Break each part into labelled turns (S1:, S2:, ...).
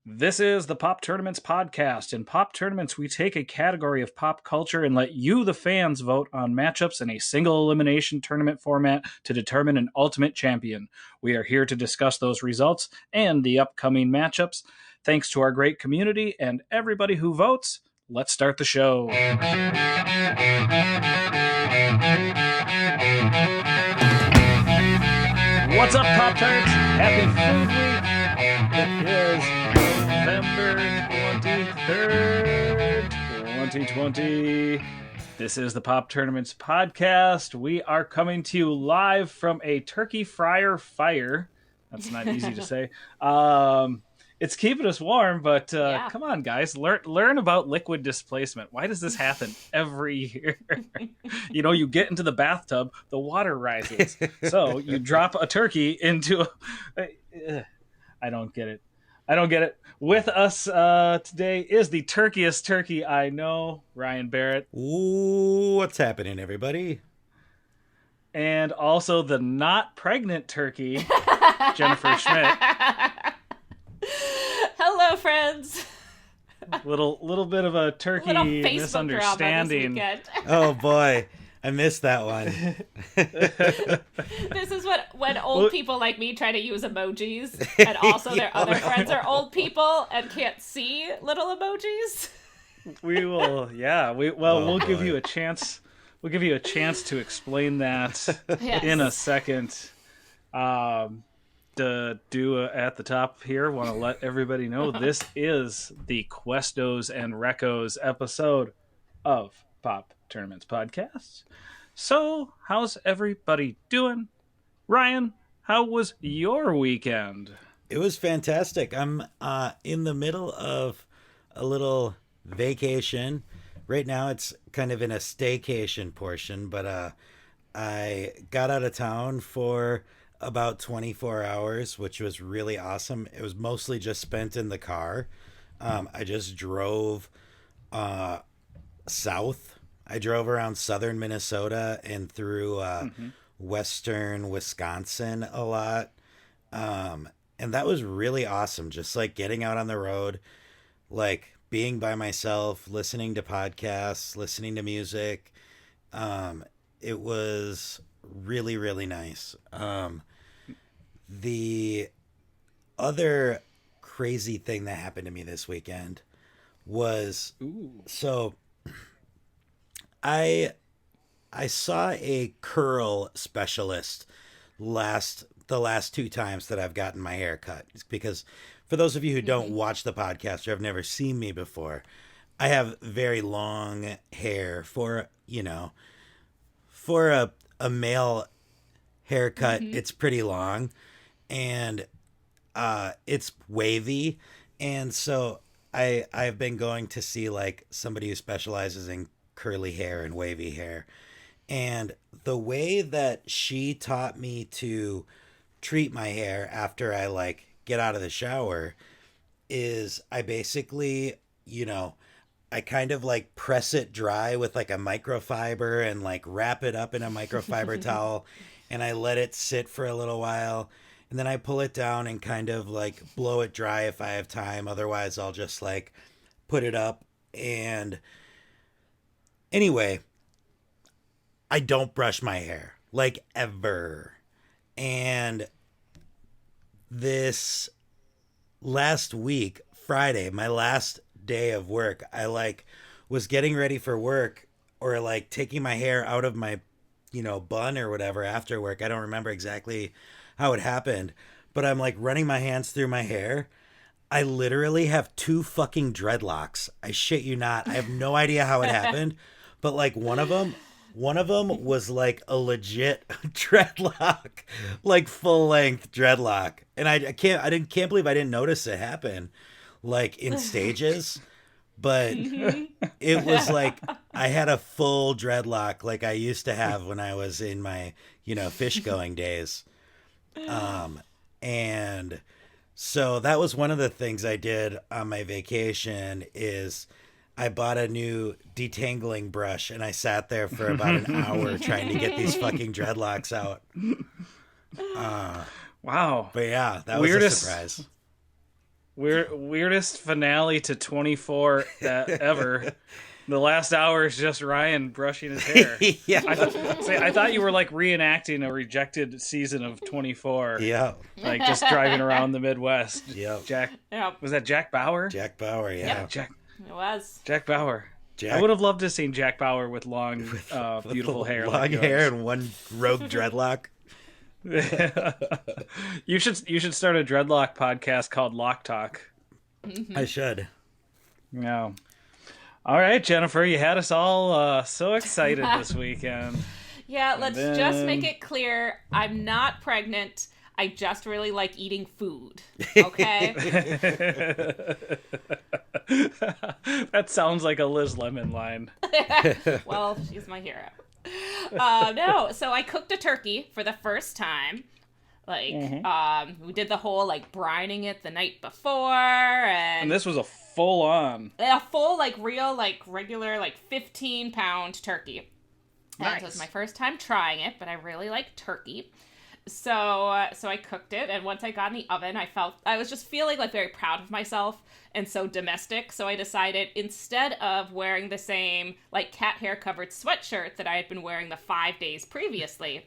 S1: This is the Pop Tournaments podcast. In Pop Tournaments, we take a category of pop culture and let you, the fans, vote on matchups in a single elimination tournament format to determine an ultimate champion. We are here to discuss those results and the upcoming matchups. Thanks to our great community and everybody who votes. Let's start the show. What's up, Pop Tarts? Happy Food Week. It is November 23rd, 2020. This is the Pop Tournaments podcast. We are coming to you live from a turkey fryer fire. That's not easy to say. It's keeping us warm, but come on, guys. Learn about liquid displacement. Why does this happen every year? You get into the bathtub, the water rises. So you drop a turkey into I don't get it. With us today is the turkeyest turkey I know, Ryan Barrett.
S2: Ooh, what's happening, everybody?
S1: And also the not pregnant turkey, Jennifer Schmidt.
S3: Hello, friends.
S1: Little bit of a turkey misunderstanding.
S2: Oh boy, I missed that one.
S3: This is when old people like me try to use emojis, and also their other friends are old people and can't see little emojis.
S1: We will, yeah. We'll give you a chance. We'll give you a chance to explain that in a second. To do at the top here, want to let everybody know this is the Questos and Recos episode of Pop Tournaments Podcast. So, how's everybody doing? Ryan, how was your weekend?
S2: It was fantastic. I'm in the middle of a little vacation. Right now it's kind of in a staycation portion, but I got out of town for about 24 hours, which was really awesome. It was mostly just spent in the car. I just drove south. I drove around southern Minnesota and through western Wisconsin a lot. And that was really awesome. Just like getting out on the road, like being by myself, listening to podcasts, listening to music. It was really, really nice. The other crazy thing that happened to me this weekend was so I saw a curl specialist the last two times that I've gotten my hair cut. It's because for those of you who don't watch the podcast or have never seen me before, I have very long hair for a male haircut. It's pretty long and it's wavy, and so I've been going to see like somebody who specializes in curly hair and wavy hair, and the way that she taught me to treat my hair after I like get out of the shower is I basically I kind of like press it dry with like a microfiber and like wrap it up in a microfiber towel, and I let it sit for a little while, and then I pull it down and kind of like blow it dry if I have time. Otherwise, I'll just like put it up. And anyway, I don't brush my hair like ever. And this last week, Friday, my last day of work, I like was getting ready for work or like taking my hair out of my bun or whatever after work. I don't remember exactly how it happened, but I'm like running my hands through my hair. I literally have two fucking dreadlocks. I shit you not. I have no idea how it happened, but like one of them was like a legit dreadlock, like full length dreadlock. And I can't believe I didn't notice it happen like in stages. But it was like I had a full dreadlock like I used to have when I was in my, fish going days. And so that was one of the things I did on my vacation is I bought a new detangling brush and I sat there for about an hour trying to get these fucking dreadlocks out.
S1: Wow.
S2: But yeah, that was a surprise.
S1: weirdest finale to 24 ever. The last hour is just Ryan brushing his hair.
S2: Yeah.
S1: I thought you were like reenacting a rejected season of 24.
S2: Yeah.
S1: Like just driving around the Midwest.
S2: Yeah.
S1: Was that Jack Bauer?
S2: Jack Bauer, yeah.
S3: Yep. It was.
S1: Jack Bauer. I would have loved to see Jack Bauer with long, beautiful hair.
S2: Long hair and one rogue dreadlock.
S1: You should start a dreadlock podcast called Lock Talk.
S2: I should.
S1: Yeah. All right, Jennifer, you had us all so excited this weekend.
S3: Yeah, let's just make it clear. I'm not pregnant. I just really like eating food. Okay?
S1: That sounds like a Liz Lemon line.
S3: Well, she's my hero. No, so I cooked a turkey for the first time. Like, we did the whole, like, brining it the night before, and
S1: this was a full-on...
S3: A full, like, real, like, regular, like, 15-pound turkey.
S1: Nice.
S3: And it was my first time trying it, but I really like turkey. So I cooked it, and once I got in the oven, I was just feeling, like, very proud of myself, and so domestic, so I decided, instead of wearing the same, like, cat hair-covered sweatshirt that I had been wearing the 5 days previously,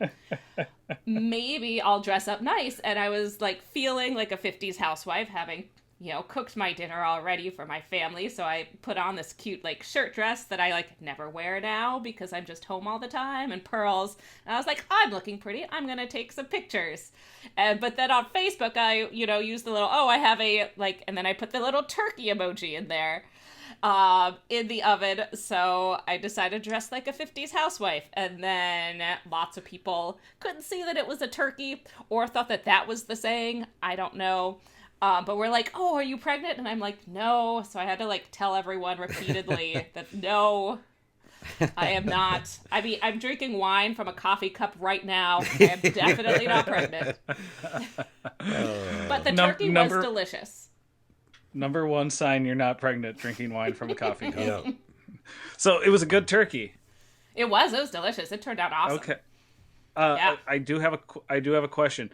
S3: maybe I'll dress up nice, and I was, like, feeling like a 50s housewife, having, you know, cooked my dinner already for my family, so I put on this cute, like, shirt dress that I, like, never wear now because I'm just home all the time, and pearls, and I was like, I'm looking pretty, I'm gonna take some pictures. But then on Facebook, I, you know, used the little, I have a, like, and then I put the little turkey emoji in there, in the oven, so I decided to dress like a 50s housewife, and then lots of people couldn't see that it was a turkey, or thought that that was the saying, I don't know. But we're like, are you pregnant? And I'm like, no. So I had to, like, tell everyone repeatedly that no, I am not. I mean, I'm drinking wine from a coffee cup right now. I am definitely not pregnant. But the turkey was delicious.
S1: Number one sign you're not pregnant, drinking wine from a coffee cup. Yeah. So it was a good turkey.
S3: It was delicious. It turned out awesome.
S1: Okay. Yeah. I do have a question,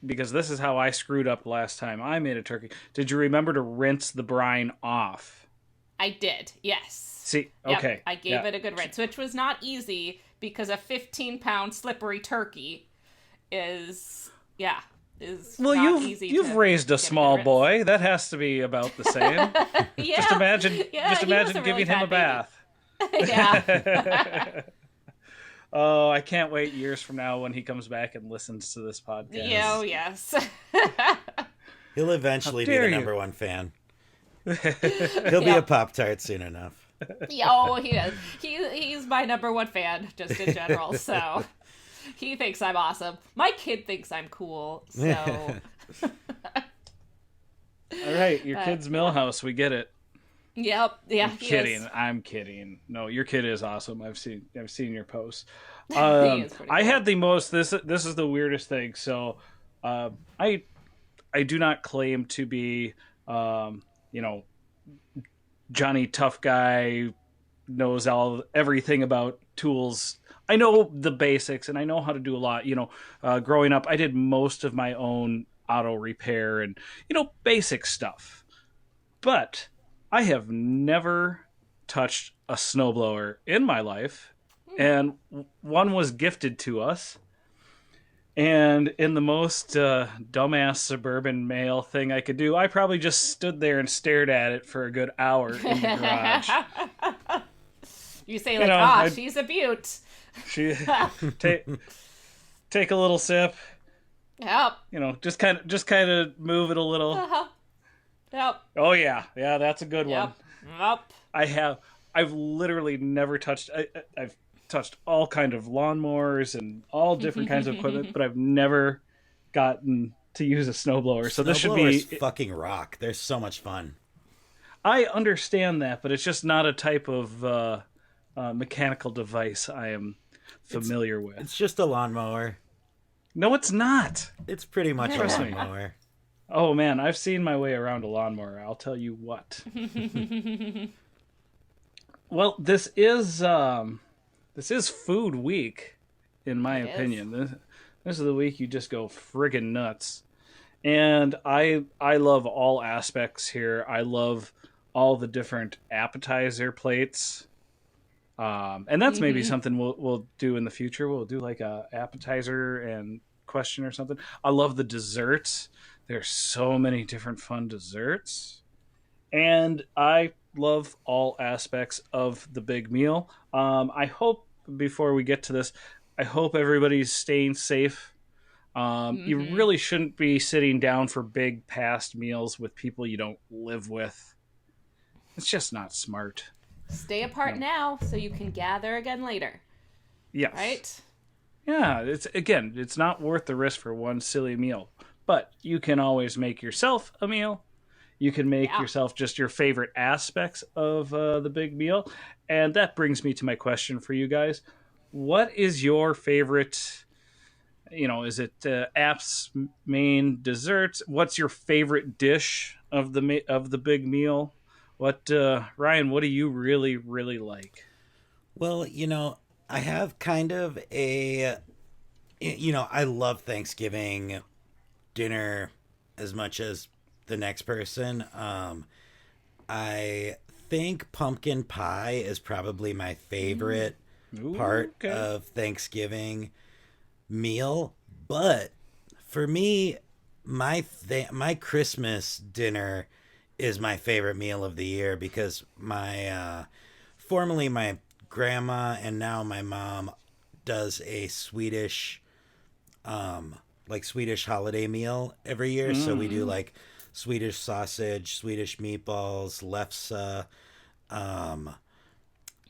S1: because this is how I screwed up last time I made a turkey. Did you remember to rinse the brine off?
S3: I did, yes.
S1: See, okay.
S3: Yep, I gave it a good rinse, which was not easy because a 15-pound slippery turkey is not easy.
S1: You've raised a small boy. That has to be about the same.
S3: Yeah.
S1: Just imagine giving him a bath.
S3: Yeah.
S1: Oh, I can't wait years from now when he comes back and listens to this podcast.
S3: Oh, yes.
S2: He'll eventually be the number one fan. He'll be a Pop-Tart soon enough.
S3: He is. He's my number one fan, just in general, so he thinks I'm awesome. My kid thinks I'm cool, so...
S1: All right, your kid's Millhouse, we get it.
S3: Yep. Yeah.
S1: I'm kidding. No, your kid is awesome. I've seen your posts.
S3: He is pretty
S1: I
S3: cool.
S1: had the most. This is the weirdest thing. So, I do not claim to be, Johnny Tough Guy, knows everything about tools. I know the basics and I know how to do a lot. Growing up, I did most of my own auto repair and basic stuff, but I have never touched a snowblower in my life, and one was gifted to us. And in the most dumbass suburban male thing I could do, I probably just stood there and stared at it for a good hour in the garage.
S3: You say like, she's a beaut.
S1: She take a little sip.
S3: Yep.
S1: Just kind of move it a little.
S3: Uh-huh. Yep.
S1: Oh yeah, that's a good one.
S3: Yep.
S1: I've literally never touched. I've touched all kind of lawnmowers and all different kinds of equipment, but I've never gotten to use a snowblower. So this should be
S2: fucking rock. They're so much fun.
S1: I understand that, but it's just not a type of mechanical device I am familiar with.
S2: It's just a lawnmower.
S1: No, it's not.
S2: It's pretty much a
S1: Trust me.
S2: lawnmower.
S1: Oh man, I've seen my way around a lawnmower. I'll tell you what. Well, this is food week, in my opinion. This is the week you just go friggin' nuts. And I love all aspects here. I love all the different appetizer plates. And that's maybe
S3: Mm-hmm.
S1: something we'll do in the future. We'll do like a appetizer and question or something. I love the desserts. There's so many different fun desserts, and I love all aspects of the big meal. I hope before we get to this, I hope everybody's staying safe. You
S3: Mm-hmm.
S1: really shouldn't be sitting down for big past meals with people you don't live with. It's just not smart.
S3: Stay
S1: You
S3: apart
S1: know.
S3: now so you can gather again later.
S1: Yes.
S3: Right?
S1: Yeah, it's not worth the risk for one silly meal. But you can always make yourself a meal. You can make
S3: Yeah.
S1: yourself just your favorite aspects of the big meal. And that brings me to my question for you guys. What is your favorite, is it app's main desserts? What's your favorite dish of the big meal? What Ryan, what do you really really like?
S2: Well, I have kind of I love Thanksgiving dinner as much as the next person. I think pumpkin pie is probably my
S3: Mm.
S2: favorite
S1: Ooh,
S2: part
S1: okay.
S2: of Thanksgiving meal, but for me, my Christmas dinner is my favorite meal of the year because formerly my grandma and now my mom does a Swedish holiday meal every year. So we do
S1: Mm.
S3: Mm.
S2: like Swedish sausage, Swedish meatballs, lefse, um,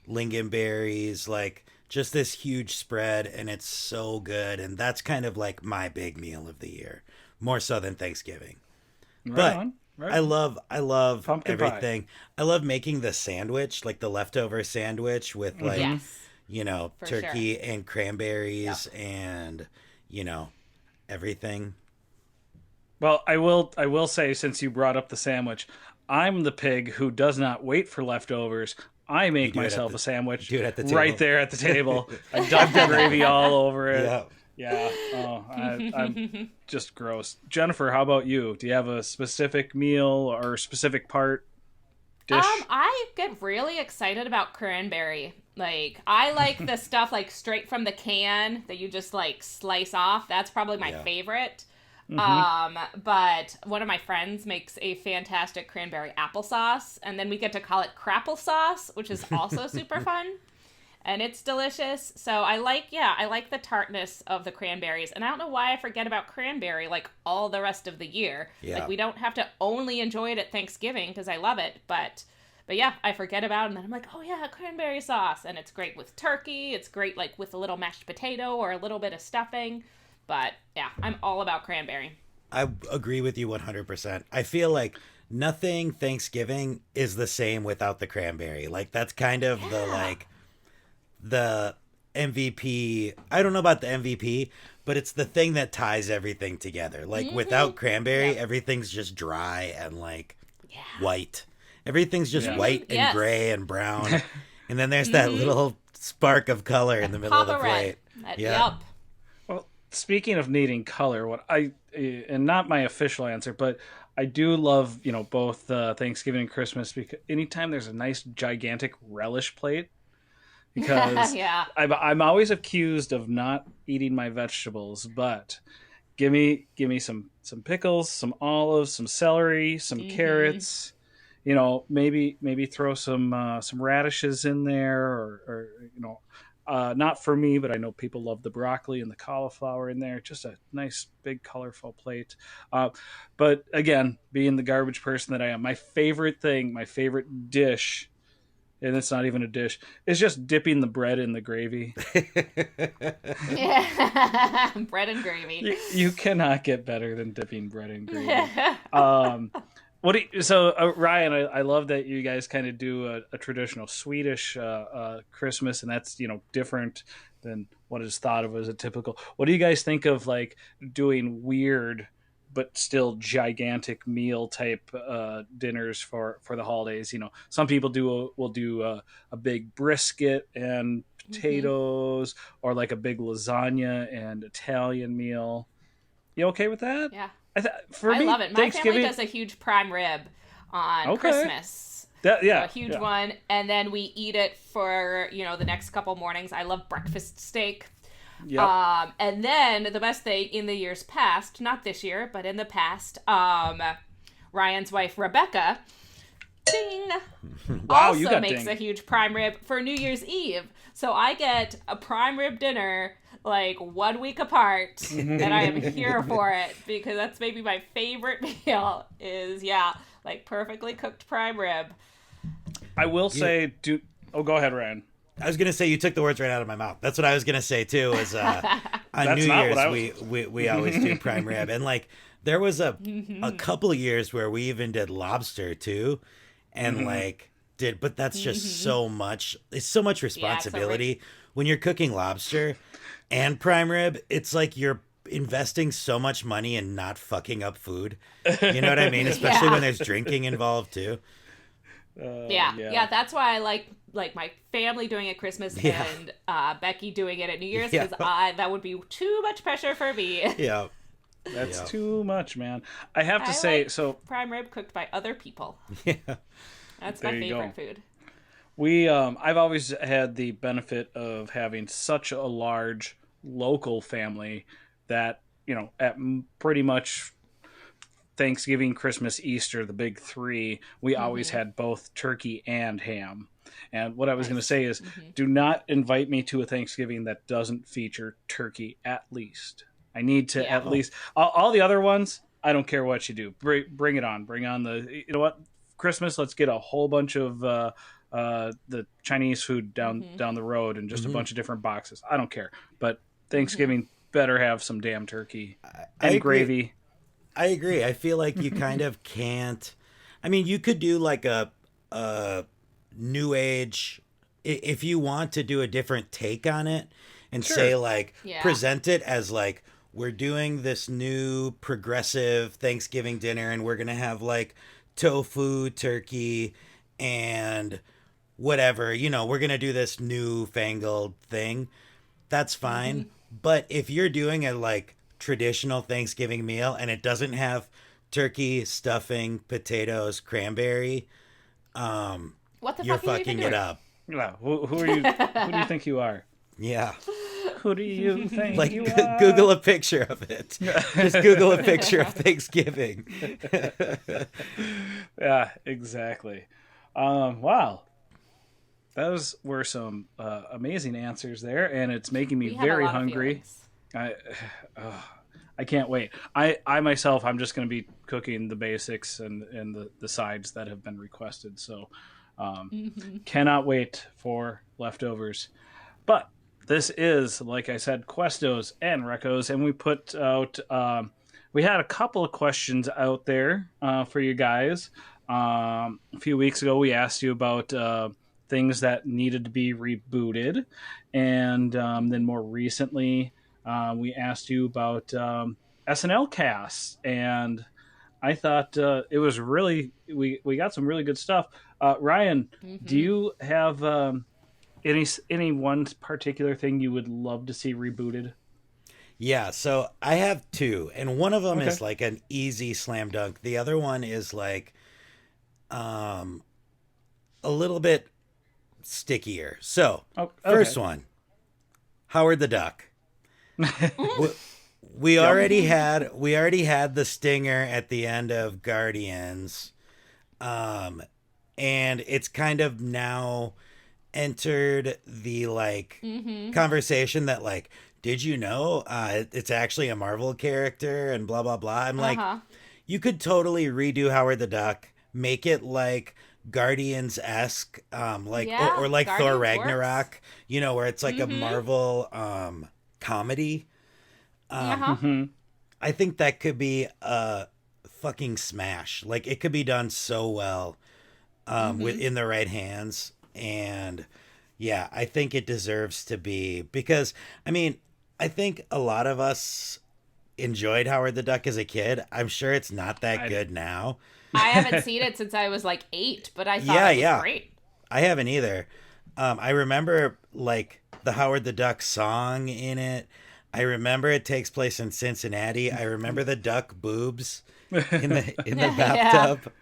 S2: lingonberries, like just this huge spread, and it's so good. And that's kind of like my big meal of the year, more so than Thanksgiving.
S1: Right
S2: But
S1: on. Right
S2: I
S1: on.
S2: love I love
S1: Pumpkin pie.
S2: everything. I love making the sandwich, like the leftover sandwich with
S1: Mm-hmm.
S2: like,
S3: Yes, for sure.
S2: turkey and
S3: Yep.
S2: cranberries and, you know, everything.
S1: Well, I will say, since you brought up the sandwich, I'm the pig who does not wait for leftovers. I
S2: You
S1: make
S2: do it at
S1: myself
S2: the
S1: a sandwich
S2: do it at the
S1: right
S2: table.
S1: there at the table. I
S2: I've
S1: dump the
S2: done that
S1: gravy
S2: before.
S1: all over it.
S2: Yeah.
S1: Yeah. Oh, I'm just gross. Jennifer, how about you? Do you have a specific meal or specific part dish?
S3: I get really excited about cranberry. Like, I like the stuff like straight from the can that you just like slice off. That's probably my
S2: Yeah.
S3: favorite.
S1: Mm-hmm.
S3: But one of my friends makes a fantastic cranberry applesauce, and then we get to call it crapple sauce, which is also super fun. And it's delicious. So I like the tartness of the cranberries. And I don't know why I forget about cranberry like all the rest of the year. Like
S2: Yeah.
S3: we don't have to only enjoy it at Thanksgiving because I love it, but yeah, I forget about it and then I'm like, "Oh yeah, cranberry sauce." And it's great with turkey. It's great like with a little mashed potato or a little bit of stuffing. But yeah, I'm all about cranberry.
S2: I agree with you 100%. I feel like nothing Thanksgiving is the same without the cranberry. Like that's kind of
S3: Yeah.
S2: the MVP. I don't know about the MVP, but it's the thing that ties everything together. Like
S3: Mhm.
S2: without cranberry,
S3: Yep.
S2: everything's just dry and like
S3: Yeah.
S2: white. Everything's just
S1: Yeah.
S3: Mhm.
S2: white and
S3: Yes.
S2: and brown. And then there's that
S3: Mhm.
S2: little spark of color in the
S3: That
S2: middle of
S3: pop
S2: the
S3: of red.
S2: plate.
S3: That
S2: Yeah.
S3: Yep.
S1: Well, speaking of needing color, and not my official answer, but I do love, both Thanksgiving and Christmas, because anytime there's a nice gigantic relish plate, because
S3: Yeah.
S1: I'm always accused of not eating my vegetables, but give me some pickles, some olives, some celery, some
S3: Mhm.
S1: carrots. Maybe throw some radishes in there, or not for me, but I know people love the broccoli and the cauliflower in there. Just a nice big colorful plate. Uh, but again, being the garbage person that I am, my favorite dish, and it's not even a dish, is just dipping the bread in the gravy.
S3: Yeah. Bread and gravy.
S1: You cannot get better than dipping bread in gravy. Um, Ryan, I love that you guys kind of do a traditional Swedish Christmas, and that's different than what is thought of as a typical. What do you guys think of like doing weird but still gigantic meal type dinners for the holidays? Some people will do a big brisket and
S3: Hmm.
S1: potatoes, or like a big lasagna and Italian meal. You okay with that?
S3: Yeah.
S1: For
S3: I
S1: me,
S3: love it. My family
S1: Thanksgiving
S3: does a huge prime rib on Christmas.
S1: Yeah,
S3: So a huge one, and then we eat it for the next couple mornings. I love breakfast steak.
S1: Yep.
S3: And then the best thing in the years past, not this year, but in the past, Ryan's wife Rebecca, ding,
S1: Wow, you
S3: also
S1: got
S3: makes
S1: dinged.
S3: a huge prime rib for New Year's Eve. So I get a prime rib dinner like 1 week apart, and I am here for it because that's maybe my favorite meal. Is like perfectly cooked prime rib.
S1: I will say, go ahead, Ryan.
S2: I was gonna say you took the words right out of my mouth. That's what I was gonna say too. Is on
S1: That's
S2: New
S1: not
S2: Year's
S1: what I
S2: we always do prime rib, and like there was a
S3: Mm-hmm.
S2: couple years where we even did lobster too, and but that's just so much. It's so much responsibility when you're cooking lobster and prime rib. It's like you're investing so much money and not fucking up food. You know what I mean? Especially when there's drinking involved too.
S3: Yeah. That's why I like my family doing it Christmas and Becky doing it at New Year's because that would be too much pressure for me.
S2: Yeah.
S1: That's too much, man. I have to
S3: I
S1: say,
S3: like
S1: so
S3: prime rib cooked by other people.
S2: Yeah.
S3: That's
S1: There
S3: my
S1: you
S3: favorite
S1: go.
S3: food.
S1: I've always had the benefit of having such a large local family that, at pretty much Thanksgiving, Christmas, Easter, the big three, we always had both turkey and ham. And what I was going to say is, do not invite me to a Thanksgiving that doesn't feature turkey at least. I need to at least, all the other ones, I don't care what you do. Bring it on. Bring on Christmas, let's get a whole bunch of the Chinese food down the road and just a bunch of different boxes. I don't care. But Thanksgiving better have some damn turkey and gravy.
S2: I agree. I feel like you kind of can't. I mean, you could do like a new age if you want to do a different take on it and say like present it as like we're doing this new progressive Thanksgiving dinner and we're going to have like tofu, turkey and whatever, we're going to do this newfangled thing. That's fine. But if you're doing a like traditional Thanksgiving meal and it doesn't have turkey, stuffing, potatoes, cranberry,
S3: What the
S2: you're
S3: fuck are you
S2: fucking
S3: even
S2: it
S3: doing?
S2: up.
S1: Yeah, who are you? Who do you think you are?
S2: Yeah.
S1: Who do you think
S2: Like
S1: you are?
S2: Google a picture of it. Just Google a picture of Thanksgiving.
S1: Yeah, exactly. Wow. Those were some amazing answers there, and it's making me
S3: We have a
S1: very
S3: lot of
S1: hungry.
S3: feelings.
S1: I can't wait. I myself, I'm just going to be cooking the basics and the sides that have been requested. So cannot wait for leftovers. But this is, like I said, Questos and Recos, and we put out. We had a couple of questions out there for you guys. A few weeks ago, we asked you about things that needed to be rebooted, and then more recently, we asked you about SNL casts, and I thought it was really we got some really good stuff. Ryan, do you have any one particular thing you would love to see rebooted?
S2: Yeah, so I have two, and one of them
S1: Okay.
S2: is like an easy slam dunk. The other one is like a little bit stickier. So,
S1: Oh,
S2: first
S1: okay.
S2: one, Howard the Duck. We already had the stinger at the end of Guardians, and it's kind of now entered the like conversation that like, did you know it's actually a Marvel character and blah blah blah. I'm like, you could totally redo Howard the Duck, make it like Guardians esque, like or like Thor
S3: Guardians
S2: Ragnarok,
S3: works.
S2: where it's like a Marvel comedy. I think that could be a fucking smash. Like it could be done so well within the right hands. And yeah, I think it deserves to be because I mean, I think a lot of us enjoyed Howard the Duck as a kid. I'm sure it's not that good now.
S3: I haven't seen it since I was like 8, but I thought it was great.
S2: I haven't either. I remember like the Howard the Duck song in it. I remember it takes place in Cincinnati. I remember the duck boobs in the bathtub.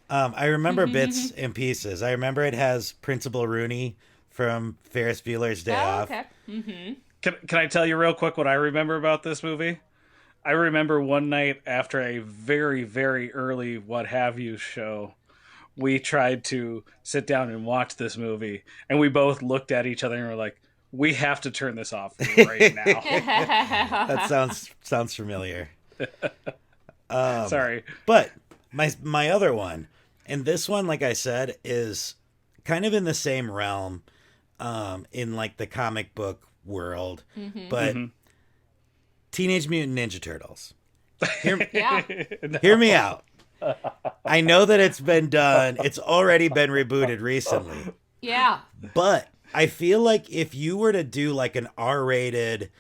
S2: I remember bits and pieces. I remember it has Principal Rooney from Ferris Bueller's Day Off.
S3: Okay. Mm-hmm.
S1: Can I tell you real quick what I remember about this movie? I remember one night after a very, very early What Have You show, we tried to sit down and watch this movie, and we both looked at each other and were like, we have to turn this off right now.
S2: That sounds familiar.
S1: Sorry.
S2: But my other one, and this one, like I said, is kind of in the same realm, in like the comic book world, but Teenage Mutant Ninja Turtles. Hear me out. I know that it's been done. It's already been rebooted recently.
S3: Yeah.
S2: But I feel like if you were to do like an R-rated,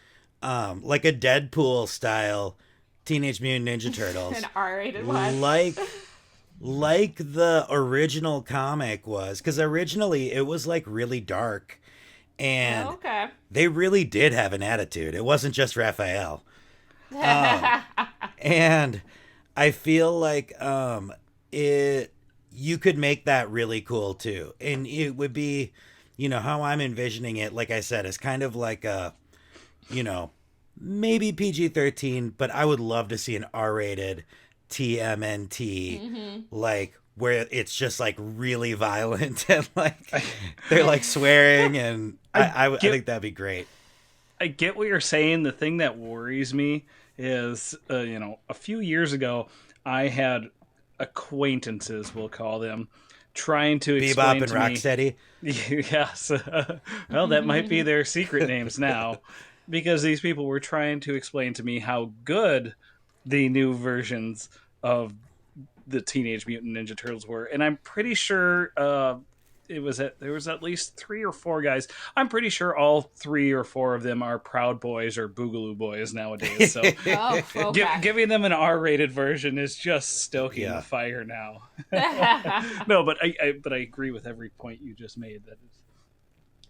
S2: like a Deadpool style Teenage Mutant Ninja Turtles,
S3: An R-rated one,
S2: like the original comic was, because originally it was like really dark, and they really did have an attitude. It wasn't just Raphael, and I feel like you could make that really cool too, and it would be, how I'm envisioning it. Like I said, it's kind of like a, maybe PG-13, but I would love to see an R-rated TMNT, like where it's just like really violent and like they're like swearing, and I think that'd be great.
S1: I get what you're saying. The thing that worries me is, a few years ago, I had acquaintances, we'll call them, trying to explain
S2: Bebop and Rocksteady.
S1: Yes. Well, that might be their secret names now, because these people were trying to explain to me how good the new versions of the Teenage Mutant Ninja Turtles were, and I'm pretty sure there was at least 3 or 4 guys. I'm pretty sure all 3 or 4 of them are Proud Boys or Boogaloo Boys nowadays. So giving them an R-rated version is just stoking the fire now. No, but I agree with every point you just made.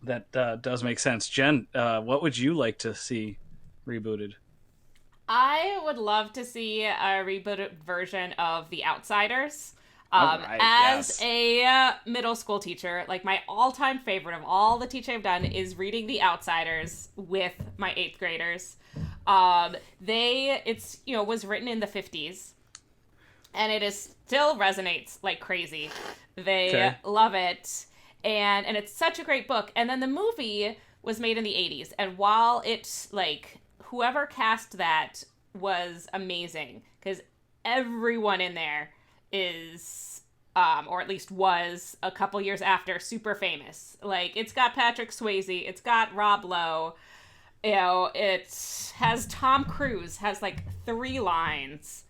S1: That does make sense. Jen, what would you like to see rebooted?
S3: I would love to see a rebooted version of The Outsiders. A middle school teacher, like my all-time favorite of all the teaching I've done is reading The Outsiders with my 8th graders. Was written in the 50s, and it is still resonates like crazy. They love it, and it's such a great book. And then the movie was made in the 80s, and while it's like whoever cast that was amazing, because everyone in there is, or at least was a couple years after, super famous. Like, it's got Patrick Swayze, it's got Rob Lowe, it has Tom Cruise, has like 3 lines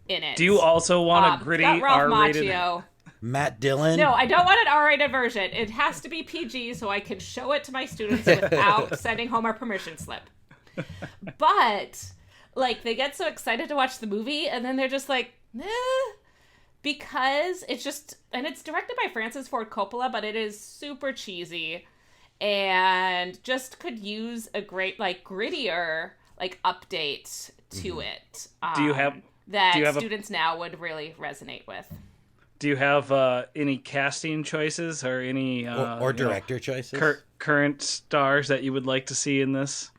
S3: in it.
S1: Do you also want a gritty R-rated?
S2: Matt Dillon?
S3: No, I don't want an R-rated version. It has to be PG so I can show it to my students without sending home our permission slip. But, like, they get so excited to watch the movie, and then they're just like, because it's just, and it's directed by Francis Ford Coppola, but it is super cheesy and just could use a great, like, grittier, like, update to it. Students now would really resonate with.
S1: Do you have any casting choices or any
S2: or director choices?
S1: Current stars that you would like to see in this?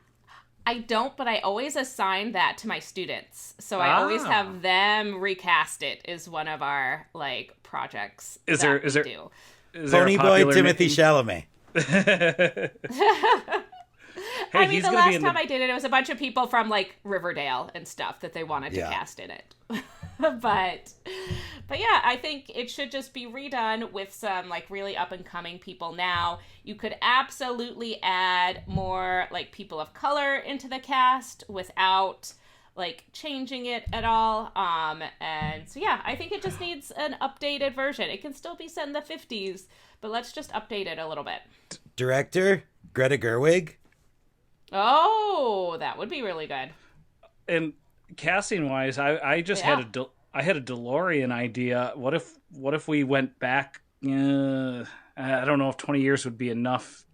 S3: I don't, but I always assign that to my students. So I always have them recast it is one of our like projects.
S1: Is there
S2: Pony Boy Timothy Chalamet?
S3: I mean, the last time I did it, it was a bunch of people from like Riverdale and stuff that they wanted to cast in it. But yeah, I think it should just be redone with some like really up and coming people now. You could absolutely add more like people of color into the cast without like changing it at all. And so yeah, I think it just needs an updated version. It can still be set in the 50s, but let's just update it a little bit.
S2: Director Greta Gerwig.
S3: Oh, that would be really good.
S1: And casting wise, I just had a DeLorean idea. What if we went back? I don't know if 20 years would be enough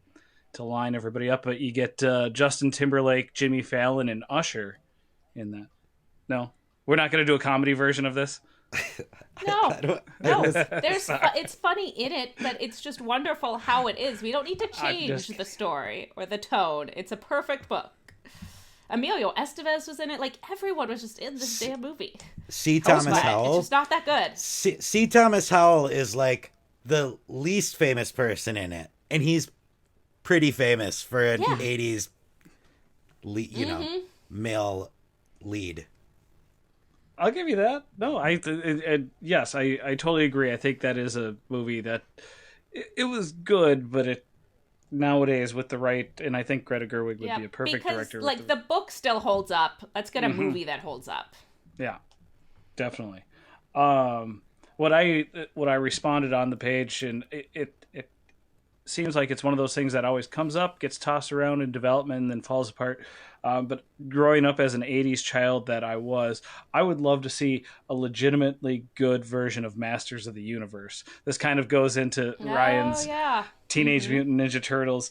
S1: to line everybody up, but you get Justin Timberlake, Jimmy Fallon, and Usher in that. No, we're not going to do a comedy version of this.
S3: No. It's funny in it, but it's just wonderful how it is. We don't need to change the story or the tone. It's a perfect book. Emilio Estevez was in it. Like, everyone was just in this damn movie.
S2: C. Thomas Howell.
S3: It's just not that good.
S2: C. Thomas Howell is like the least famous person in it, and he's pretty famous for an 80s male lead.
S1: I'll give you that. No, yes, I totally agree. I think that is a movie that it was good, but it nowadays with the right, and I think Greta Gerwig would be a perfect director.
S3: Like, the book still holds up. Let's get a movie that holds up.
S1: Yeah, definitely. What I responded on the page, and it seems like it's one of those things that always comes up, gets tossed around in development, and then falls apart. But growing up as an 80s child that I would love to see a legitimately good version of Masters of the Universe. This kind of goes into Ryan's Teenage Mutant Ninja Turtles.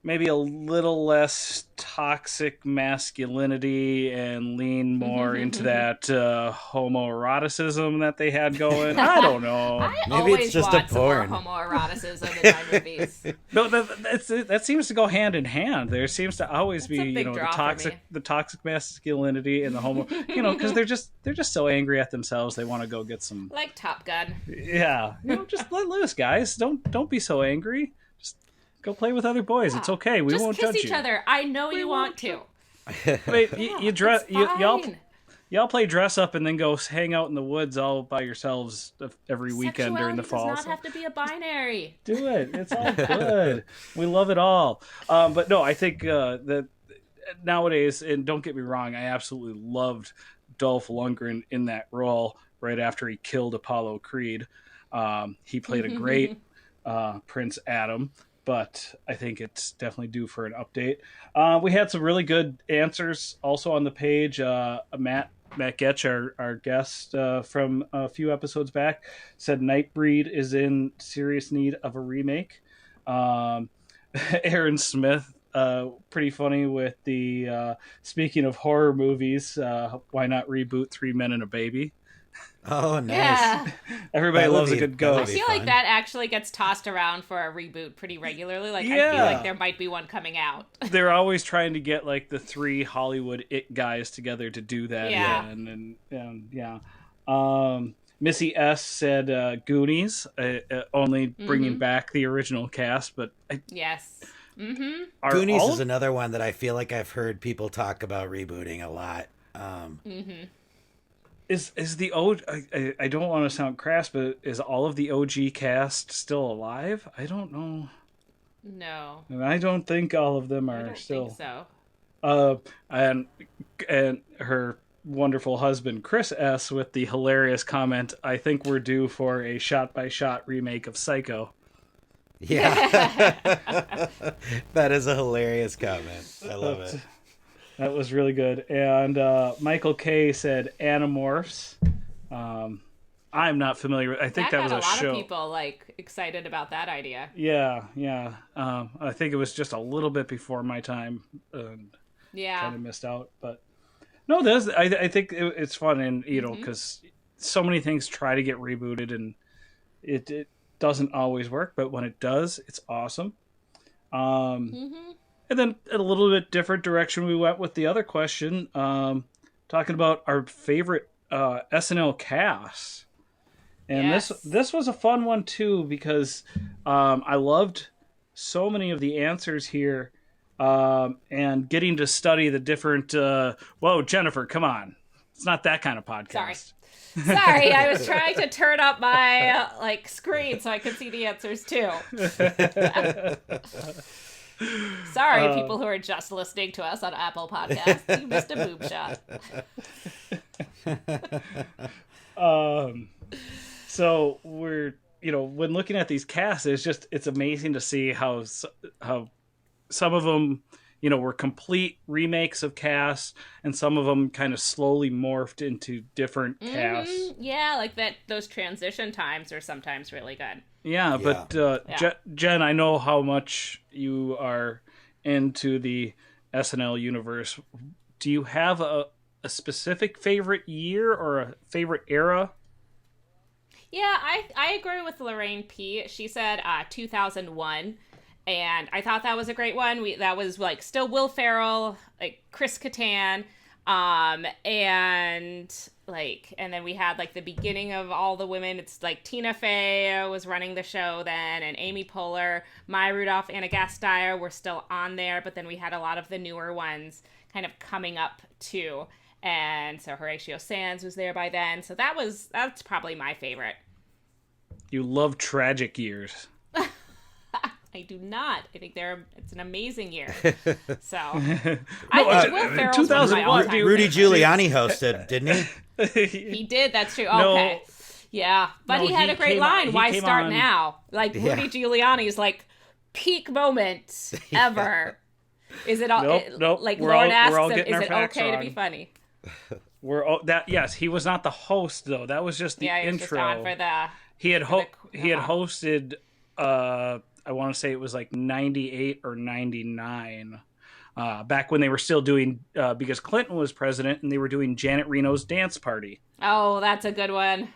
S1: Maybe a little less toxic masculinity and lean more into that homoeroticism that they had going. I don't know.
S2: Maybe it's just a porn.
S3: Some more homoeroticism in my movies.
S1: No, that seems to go hand in hand. There seems to always be the toxic masculinity and the homo. Because they're just so angry at themselves. They want to go get some,
S3: like Top Gun.
S1: Yeah, just let loose, guys. Don't be so angry. Go play with other boys. Yeah. It's okay. We won't judge you.
S3: Just kiss each other. I know you want to.
S1: Wait, you dress. Y'all play dress up and then go hang out in the woods all by yourselves every weekend during the fall.
S3: It does not have to be a binary.
S1: Do it. It's all good. We love it all. But no, I think that nowadays, and don't get me wrong, I absolutely loved Dolph Lundgren in that role right after he killed Apollo Creed. He played a great Prince Adam. But I think it's definitely due for an update. We had some really good answers also on the page. Matt Getch, our guest from a few episodes back, said Nightbreed is in serious need of a remake. Aaron Smith, pretty funny with the speaking of horror movies, why not reboot 3 Men and a Baby?
S2: Oh, nice.
S3: Yeah.
S1: Everybody loves a good ghost.
S3: I feel like that actually gets tossed around for a reboot pretty regularly. Like, I feel like there might be one coming out.
S1: They're always trying to get, like, the 3 Hollywood it guys together to do that.
S3: Yeah.
S1: Missy S. said Goonies, only bringing back the original cast, but...
S3: Yes. Mm-hmm.
S2: Goonies is another one that I feel like I've heard people talk about rebooting a lot.
S1: Is the OG? I don't want to sound crass, but is all of the OG cast still alive? I don't know.
S3: No.
S1: And I don't think all of them are still.
S3: Think so.
S1: And her wonderful husband Chris S. with the hilarious comment, "I think we're due for a shot-by-shot remake of Psycho."
S2: Yeah, that is a hilarious comment. I love it.
S1: That was really good. And Michael K. said Animorphs. I'm not familiar with. I think that was a show.
S3: A lot of people excited about that idea.
S1: Yeah. I think it was just a little bit before my time. Kind of missed out, but no, I think it's fun, and because so many things try to get rebooted, and it doesn't always work, but when it does, it's awesome. And then a little bit different direction we went with the other question, talking about our favorite SNL casts. And this was a fun one too, because I loved so many of the answers here, and getting to study the different. Whoa, Jennifer, come on! It's not that kind of podcast.
S3: Sorry, I was trying to turn up my screen so I could see the answers too. Sorry, people who are just listening to us on Apple Podcasts. You missed a boob shot.
S1: So we're, when looking at these casts, it's amazing to see how some of them, were complete remakes of casts, and some of them kind of slowly morphed into different casts.
S3: Yeah, like that. Those transition times are sometimes really good.
S1: Yeah,
S2: Yeah.
S1: but Jen, I know how much you are into the SNL universe. Do you have a specific favorite year or a favorite era?
S3: Yeah, I agree with Lorraine P. She said 2001, and I thought that was a great one. That was like still Will Ferrell, like Chris Kattan, and then we had like the beginning of all the women. It's like Tina Fey was running the show then, and Amy Poehler, Maya Rudolph, Anna Gasteyer were still on there, but then we had a lot of the newer ones kind of coming up too. And so Horatio Sands was there by then. So that's probably my favorite.
S1: You love tragic years.
S3: I do not. I think it's an amazing year. So
S1: No,
S3: I think Will Ferrell's
S1: 2001, dude.
S2: Rudy Giuliani hosted, didn't he?
S3: He did. That's true.
S1: No.
S3: Okay. Yeah, but
S1: No,
S3: he had a great
S1: he
S3: line. Why
S1: came
S3: start
S1: on-
S3: now? Like
S2: Yeah.
S3: Rudy Giuliani's like peak moment ever. Is it all?
S1: Nope.
S3: Like
S1: We're
S3: Lord
S1: all
S3: asks him,
S1: getting
S3: is
S1: our
S3: it
S1: facts
S3: okay to
S1: wrong.
S3: be funny?
S1: Yes, he was not the host though. That was just the
S3: Yeah, he was
S1: intro.
S3: just on for the.
S1: He had he had
S3: uh-huh.
S1: hosted. I want to say it was like 98 or 99. Back when they were still doing because Clinton was president and they were doing Janet Reno's dance party.
S3: Oh, that's a good one.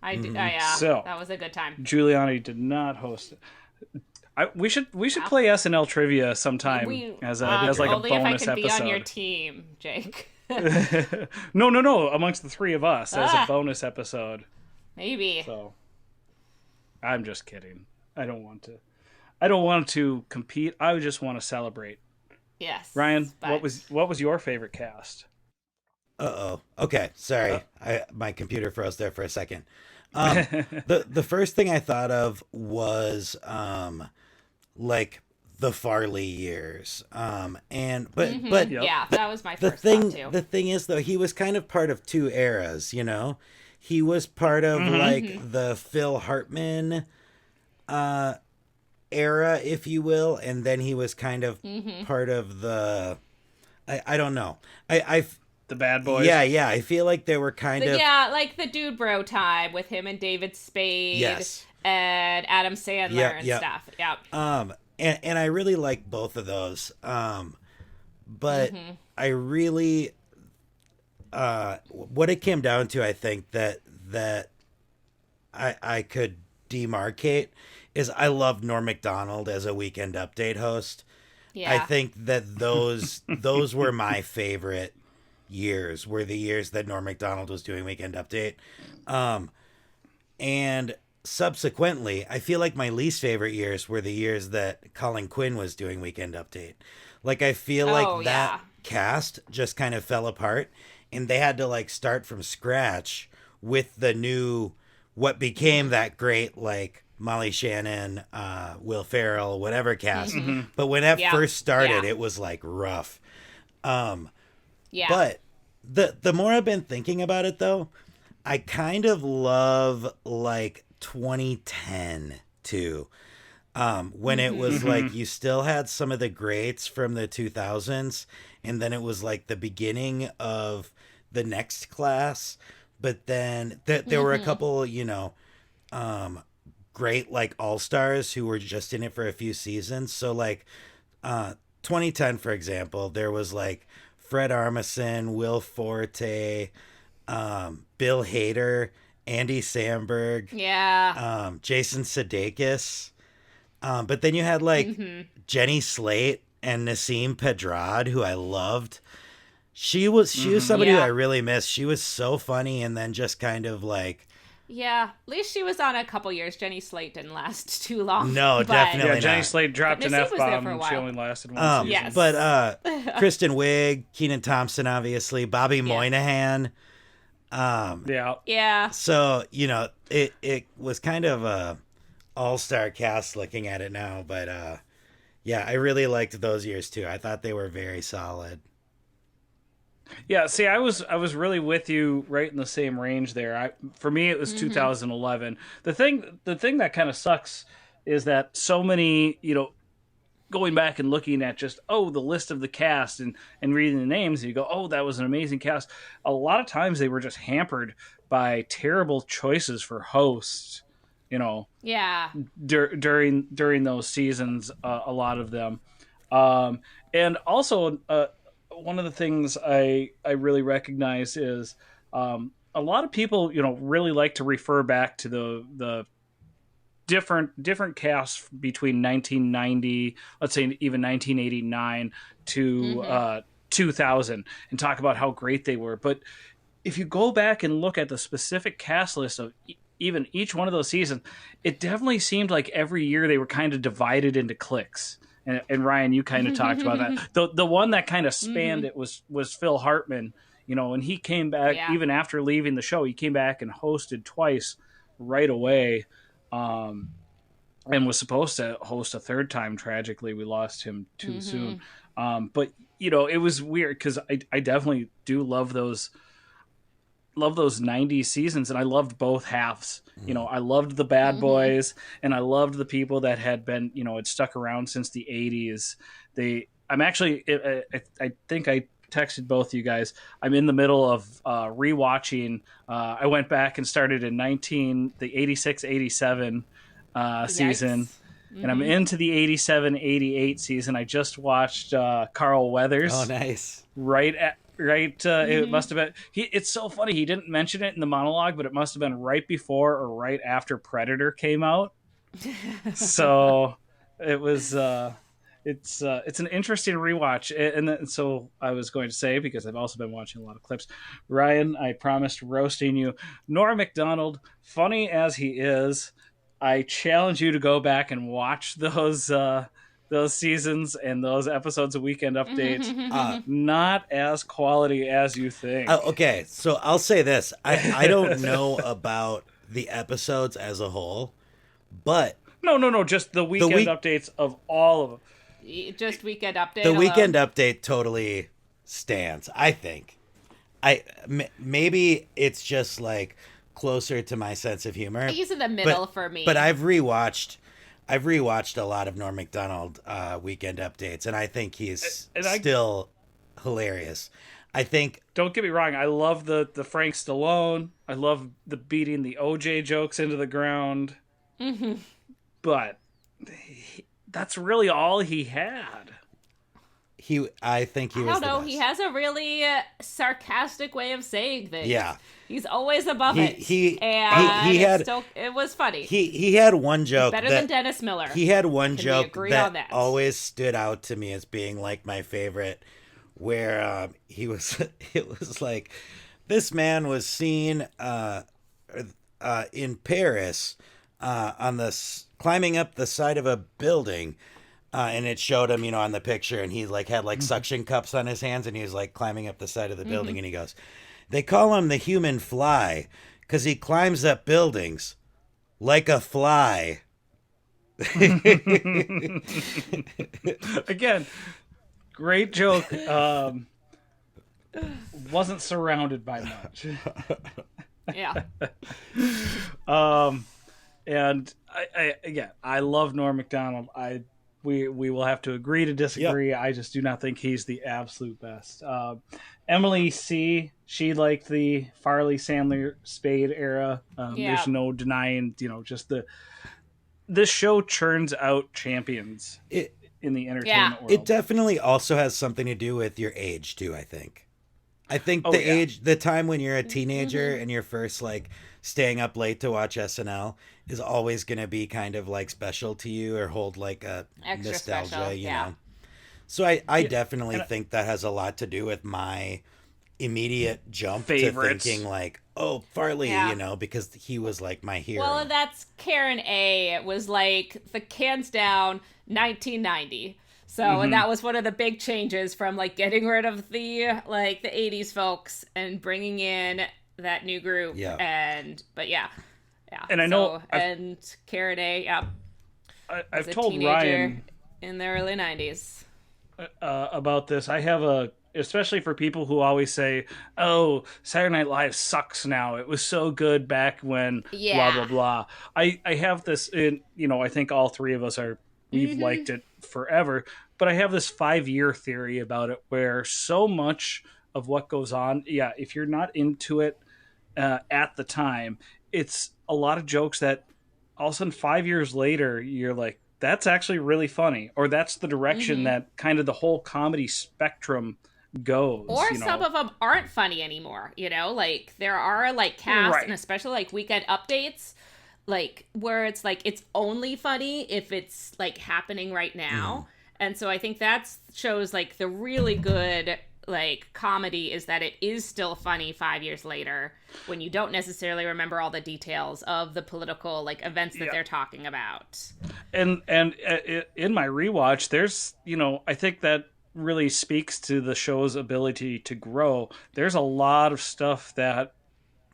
S3: Yeah,
S1: So-
S3: that was a good time.
S1: Giuliani did not host it. We should play SNL trivia sometime as like a
S3: only if I
S1: bonus
S3: can be on your
S1: episode.
S3: team, Jake.
S1: No, amongst the three of us as a
S3: Ah.
S1: bonus episode.
S3: Maybe.
S1: So I'm just kidding. I don't want to compete. I just want to celebrate.
S3: Yes.
S1: Ryan,
S3: but-
S1: what was your favorite cast?
S2: Uh-oh. Okay, sorry. My computer froze there for a second. The first thing I thought of was like the Farley years. But
S1: Yep.
S3: Yeah, that was my
S2: the
S3: first
S2: thing
S3: thought too.
S2: the thing is though, he was kind of part of two eras, you know? He was part of like the Phil Hartman era, if you will, and then he was kind of part of the I don't know.
S1: The Bad Boys.
S2: Yeah, I feel like they were kind of
S3: Yeah, like the Dude Bro time with him and David Spade
S2: Yes.
S3: and Adam Sandler
S2: Yep,
S3: and
S2: yep.
S3: stuff. Yep.
S2: and I really like both of those. But I really what it came down to, I think that I could demarcate is I love Norm Macdonald as a Weekend Update host.
S3: Yeah.
S2: I think that those were my favorite years, were the years that Norm Macdonald was doing Weekend Update. And subsequently, I feel like my least favorite years were the years that Colin Quinn was doing Weekend Update. Like, I feel like that cast just kind of fell apart, and they had to like start from scratch with the new, what became that great, like, Molly Shannon, Will Ferrell, whatever cast. But when that first started, it was like rough.
S3: Yeah.
S2: But the more I've been thinking about it, though, I kind of love like 2010 too. When it was like you still had some of the greats from the 2000s, and then it was like the beginning of the next class. But then there were a couple, you know, great like all-stars who were just in it for a few seasons. So like 2010, for example, there was like Fred Armisen, Will Forte, Bill Hader, Andy Samberg, Jason Sudeikis. But then you had like Jenny Slate and Nassim Pedrad, who I loved. She was somebody who I really missed. She was so funny, and then just kind of like,
S3: yeah, at least she was on a couple years. Jenny Slate didn't last too long.
S2: No,
S3: but-
S2: definitely
S1: Yeah, Jenny
S2: not.
S1: Slate dropped an
S3: Nassim was there
S1: F-bomb
S3: for a
S1: and she
S3: while.
S1: only lasted one season.
S3: Yes.
S2: But Kristen Wiig, Kenan Thompson, obviously, Bobby Moynihan.
S1: Yeah.
S3: Yeah.
S2: So, you know, it was kind of a all-star cast looking at it now, but yeah, I really liked those years too. I thought they were very solid.
S1: Yeah, see, I was really with you right in the same range there. For me, it was 2011. The thing that kind of sucks is that so many, you know, going back and looking at just the list of the cast and reading the names, and you go, oh, that was an amazing cast. A lot of times they were just hampered by terrible choices for hosts,
S3: Yeah.
S1: during those seasons, a lot of them. And also, one of the things I really recognize is a lot of people, really like to refer back to the different casts between 1990, let's say even 1989 to 2000, and talk about how great they were. But if you go back and look at the specific cast list of even each one of those seasons, it definitely seemed like every year they were kind of divided into cliques. And Ryan, you kind of talked about that. The one that kind of spanned it was Phil Hartman, and he came back even after leaving the show. He came back and hosted twice right away, and was supposed to host a third time. Tragically, we lost him too soon. But it was weird because I definitely do love those 90s seasons, and I loved both halves. I loved the bad boys, and I loved the people that had been, had stuck around since the 80s. I think I texted both you guys. I'm in the middle of rewatching. I went back and started in the 86-87 season, and I'm into the 87-88 season. I just watched Carl Weathers.
S2: Oh, nice.
S1: It must have been. It's so funny. He didn't mention it in the monologue, but it must have been right before or right after Predator came out. So it was. It's an interesting rewatch, and so I was going to say, because I've also been watching a lot of clips. Ryan, I promised roasting you. Norm Macdonald, funny as he is, I challenge you to go back and watch those seasons and those episodes of Weekend Update. Not as quality as you think.
S2: Okay, so I'll say this. I don't know about the episodes as a whole, but...
S1: No, just the Weekend Updates of all of them.
S3: Just Weekend Update
S2: The
S3: alone.
S2: Weekend Update totally stands, I think. Maybe it's just, like, closer to my sense of humor.
S3: He's in the middle for me.
S2: But I've rewatched a lot of Norm Macdonald Weekend Updates, and I think he's still hilarious. I think...
S1: Don't get me wrong, I love the Frank Stallone. I love the beating the OJ jokes into the ground. But that's really all he had.
S2: I think he was
S3: I don't know.
S2: the best.
S3: He has a really sarcastic way of saying things.
S2: Yeah.
S3: He's always above it. It was funny.
S2: He had one joke.
S3: Better than Dennis Miller.
S2: He had one joke
S3: that
S2: always stood out to me as being like my favorite, where it was like, this man was seen in Paris climbing up the side of a building. And it showed him, on the picture, and he had suction cups on his hands, and he was climbing up the side of the building, and he goes, they call him the human fly because he climbs up buildings like a fly.
S1: Again, great joke. Wasn't surrounded by much.
S3: Yeah.
S1: And I love Norm Macdonald. We will have to agree to disagree. Yep. I just do not think he's the absolute best. Emily C., she liked the Farley, Sandler, Spade era. There's no denying, just this show churns out champions in the entertainment world.
S2: It definitely also has something to do with your age too, I think. The time when you're a teenager and you're first staying up late to watch SNL is always going to be kind of special to you, or hold a
S3: extra
S2: nostalgia,
S3: special,
S2: you know. So I definitely think that has a lot to do with my immediate jump
S1: favorites.
S2: To thinking Farley, because he was my hero.
S3: Well, and that's Karen A. It was the hands down 1990. So, and that was one of the big changes from getting rid of the the 80s folks and bringing in that new group.
S2: Yeah.
S3: And
S1: and I know
S3: and Karen A.
S1: I've told Ryan
S3: in the early 90s
S1: about this. I have especially for people who always say, "Oh, Saturday Night Live sucks now. It was so good back when blah blah blah." I have this in, I think all three of us are we've liked it forever. But I have this 5-year theory about it where so much of what goes on, yeah, if you're not into it at the time, it's a lot of jokes that all of a sudden 5 years later, you're like, that's actually really funny. Or that's the direction that kind of the whole comedy spectrum goes.
S3: Or
S1: You
S3: some
S1: know?
S3: of them aren't funny anymore, you know? Like, there are, like, casts, and
S1: Right.
S3: especially, like, weekend updates, like, where it's, like, it's only funny if it's, like, happening right now. And so I think that shows, like, the really good, like, comedy is that it is still funny 5 years later when you don't necessarily remember all the details of the political, like, events that they're talking about.
S1: And in my rewatch, there's, I think that really speaks to the show's ability to grow. There's a lot of stuff that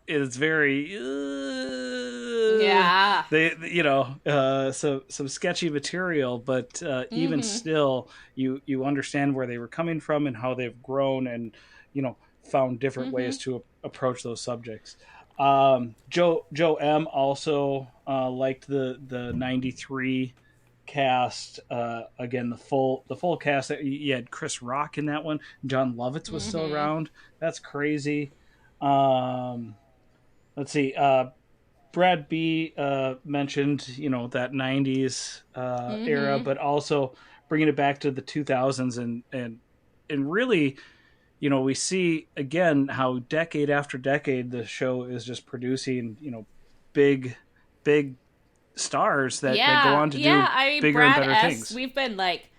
S1: is very
S3: Yeah.
S1: so some sketchy material, but even still, you understand where they were coming from and how they've grown, and found different ways to approach those subjects. Joe M also liked the '93 cast. Again, the full cast. You had Chris Rock in that one. John Lovitz was still around. That's crazy. Let's see. Brad B mentioned that '90s era, but also bringing it back to the 2000s, and really, we see again how decade after decade the show is just producing big big stars that go on to do
S3: I mean,
S1: bigger
S3: Brad
S1: and better
S3: S.
S1: things.
S3: We've been like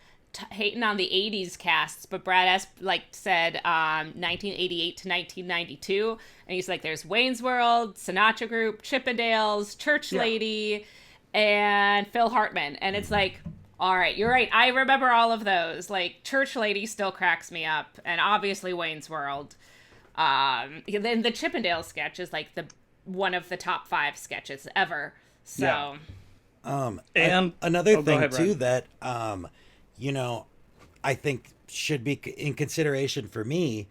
S3: hating on the '80s casts, but Brad S. like said 1988 to 1992, and he's like, "There's Wayne's World, Sinatra Group, Chippendales, Church Lady, and Phil Hartman," and it's like, all right, you're right. I remember all of those. Like, Church Lady still cracks me up, and obviously Wayne's World. Then the Chippendale sketch is like the one of the top 5 sketches ever. So,
S1: And
S2: another thing
S1: ahead,
S2: too
S1: Ryan.
S2: that I think should be in consideration for me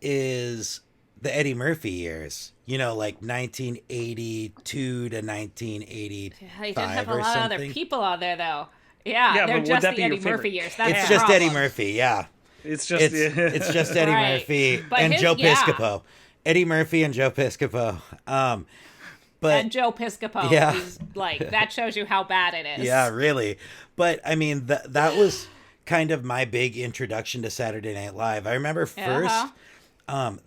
S2: is the Eddie Murphy years. Like 1982 to 1985
S3: he didn't have a
S2: or
S3: lot of
S2: something.
S3: other people on there though. Yeah, they're
S1: but would
S3: just
S1: that
S3: the
S1: be your
S3: Eddie Murphy
S1: favorite?
S3: years. That's
S2: It's
S3: the
S2: just
S3: problem.
S2: Eddie Murphy, yeah.
S1: It's just
S2: It's just Eddie
S3: Right.
S2: Murphy
S3: But
S2: and
S3: his-
S2: Joe
S3: yeah.
S2: Piscopo. Eddie Murphy and Joe Piscopo. But
S3: And Joe Piscopo.
S2: Yeah.
S3: Who's like, that shows you how bad it is.
S2: yeah, really. But I mean, that was kind of my big introduction to Saturday Night Live. I remember first,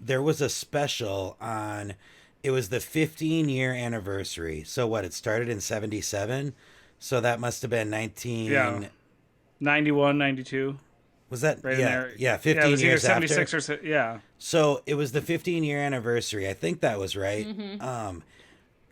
S2: there was a special on. It was the 15-year anniversary. So what? It started in '77. So that must have been 19.
S1: Yeah. 91, 92.
S2: Was that
S1: Right in
S2: yeah?
S1: there.
S2: Yeah,
S1: Yeah,
S2: 15
S1: it was either
S2: years
S1: 76
S2: after.
S1: or yeah.
S2: So it was the 15-year anniversary. I think that was right.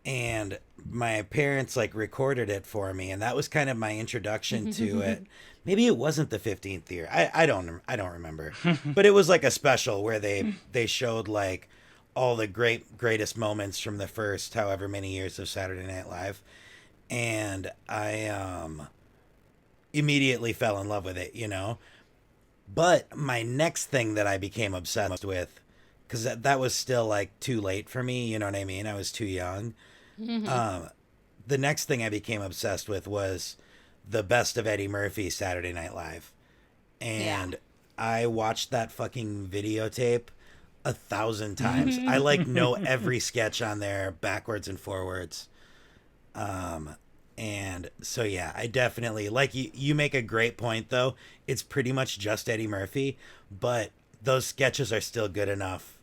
S2: And my parents like recorded it for me, and that was kind of my introduction to it. Maybe it wasn't the 15th year. I don't remember. But it was like a special where they showed like all the greatest moments from the first however many years of Saturday Night Live. And I immediately fell in love with it. But my next thing that I became obsessed with, because that was still like too late for me, you know what I mean? I was too young. The next thing I became obsessed with was the best of Eddie Murphy Saturday Night Live. And I watched that fucking videotape 1,000 times. I like know every sketch on there backwards and forwards. And so, yeah, I definitely like you make a great point though. It's pretty much just Eddie Murphy, but those sketches are still good enough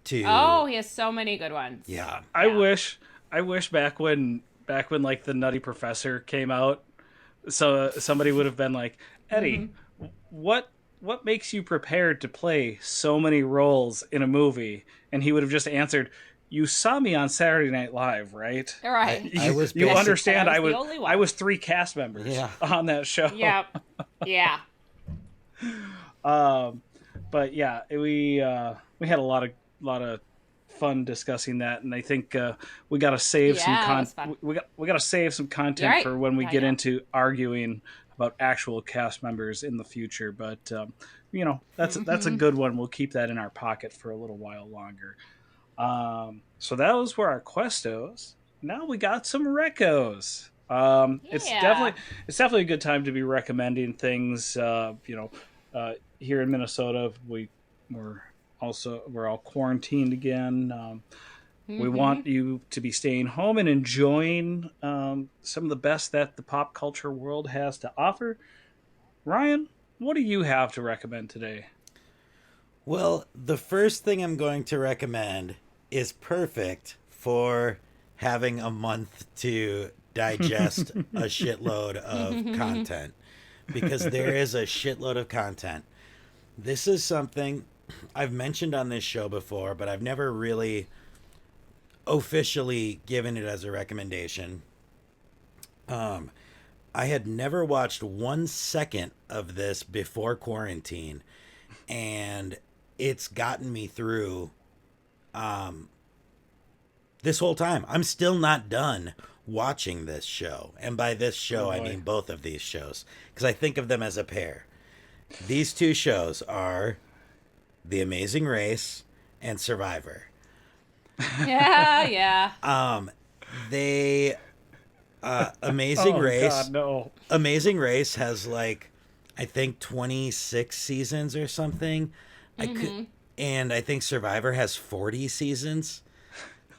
S2: to.
S3: Oh, he has so many good ones.
S2: Yeah.
S1: I wish back when like the Nutty Professor came out, so somebody would have been like, Eddie, what makes you prepared to play so many roles in a movie? And he would have just answered, "You saw me on Saturday Night Live, right?
S3: Right.
S2: I was
S1: You
S2: basic-
S1: understand?
S3: I was the only one.
S1: I was 3 cast members
S2: Yeah.
S1: on that show.
S3: Yep. Yeah.
S1: But yeah, we had a lot of fun discussing that, and I think we got to save some
S3: Yeah, it was fun.
S1: we got to save some content
S3: Right.
S1: for when we
S3: I
S1: get
S3: know.
S1: into arguing about actual cast members in the future. But that's a good one. We'll keep that in our pocket for a little while longer. So those were our questos. Now we got some recos. It's
S3: Yeah.
S1: definitely a good time to be recommending things. Here in Minnesota, we're all quarantined again. We
S3: Mm-hmm.
S1: want you to be staying home and enjoying some of the best that the pop culture world has to offer. Ryan, what do you have to recommend today?
S2: Well, the first thing I'm going to recommend is perfect for having a month to digest a shitload of content because there is a shitload of content. This is something I've mentioned on this show before, but I've never really officially given it as a recommendation. Um, I had never watched 1 second of this before quarantine, and it's gotten me through um, this whole time. I'm still not done watching this show. And by this
S1: Oh
S2: show, I
S1: boy.
S2: mean both of these shows, because I think of them as a pair. These two shows are The Amazing Race and Survivor.
S3: Yeah, yeah.
S2: Um, they, Amazing
S1: Oh God,
S2: Race,
S1: no.
S2: Amazing Race has like, I think 26 seasons or something. I could,
S3: Mm-hmm.
S2: and I think Survivor has 40 seasons.